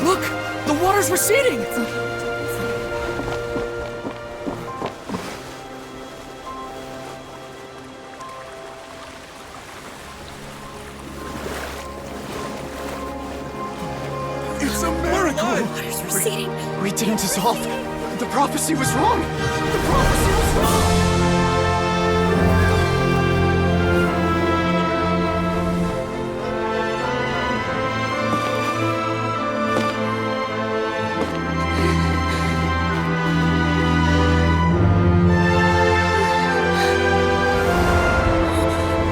Look! The water's receding! It's a miracle! Water's receding. We didn't dissolve. The prophecy was wrong. The prophecy was wrong.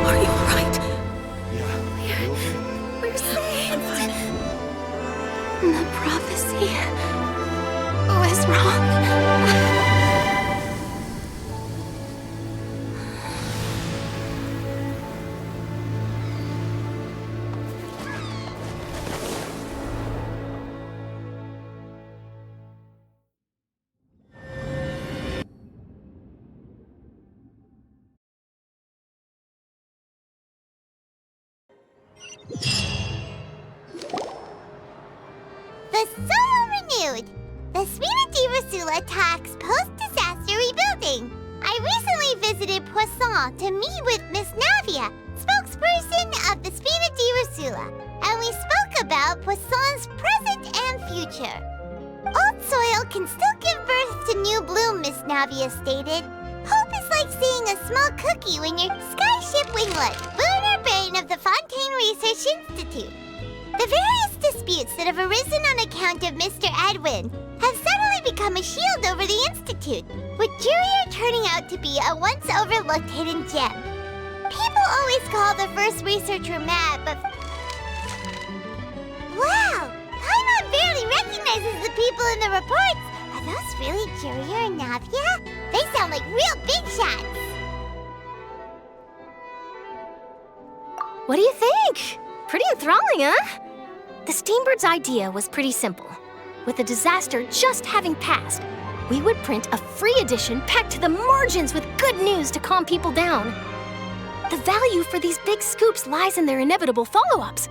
Are you alright? We're saved. The prophecy was wrong. The Solo renewed. The Spina di Rasula talks post-disaster rebuilding. I recently visited Poisson to meet with Miss Navia, spokesperson of the Spina di Rasula, and we spoke about Poisson's present and future. Old soil can still give birth to new bloom, Miss Navia stated. Hope is like seeing a small cookie when your skyship winglet, Boone Bane of the Fontaine Research Institute. The various disputes that have arisen on account of Mr. Edwin have suddenly become a shield over the Institute, with Jurier turning out to be a once overlooked hidden gem. People always call the first researcher mad, but... Wow! Paimon barely recognizes the people in the reports. Are those really Jurier and Navia? They sound like real big shots. What do you think? Pretty enthralling, huh? The Steambird's idea was pretty simple. With the disaster just having passed, we would print a free edition packed to the margins with good news to calm people down. The value for these big scoops lies in their inevitable follow-ups.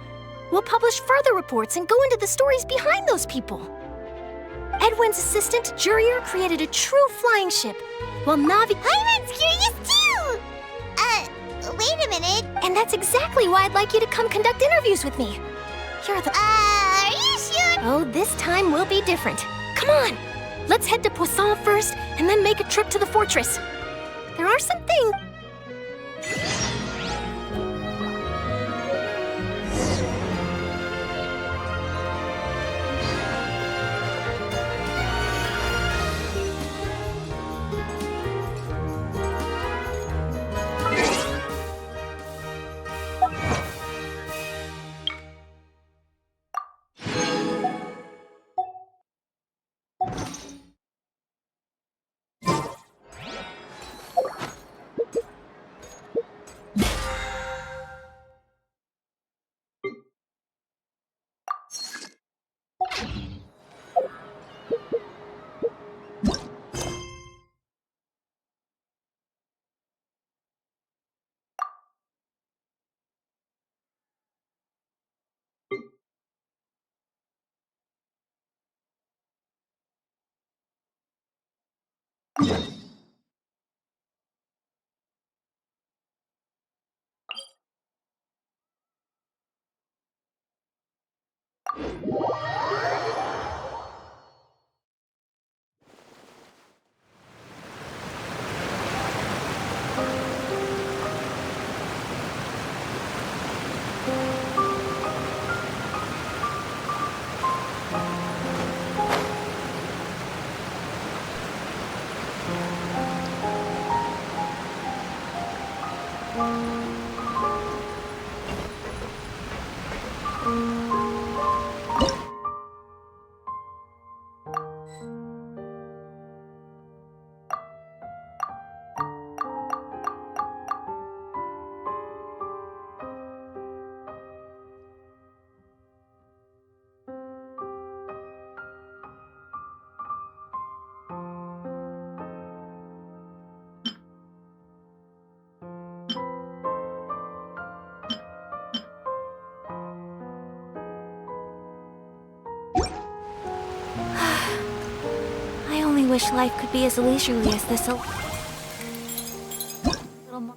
We'll publish further reports and go into the stories behind those people. Edwin's assistant, Jurier, created a true flying ship, while Navi... Paimon's curious too! Wait a minute. And that's exactly why I'd like you to come conduct interviews with me. You're the... Are you sure? Oh, this time will be different. Come on! Let's head to Poisson first, and then make a trip to the fortress. There are some things... I only wish life could be as leisurely as this. Little more.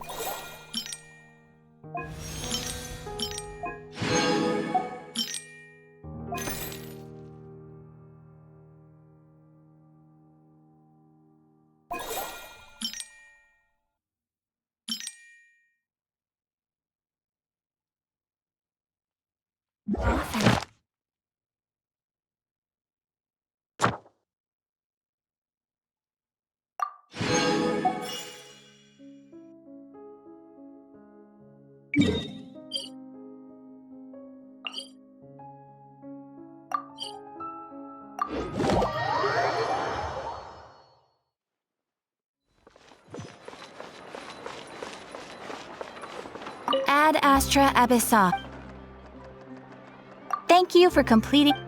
Often. Ad Astra Abyssa. Thank you for completing.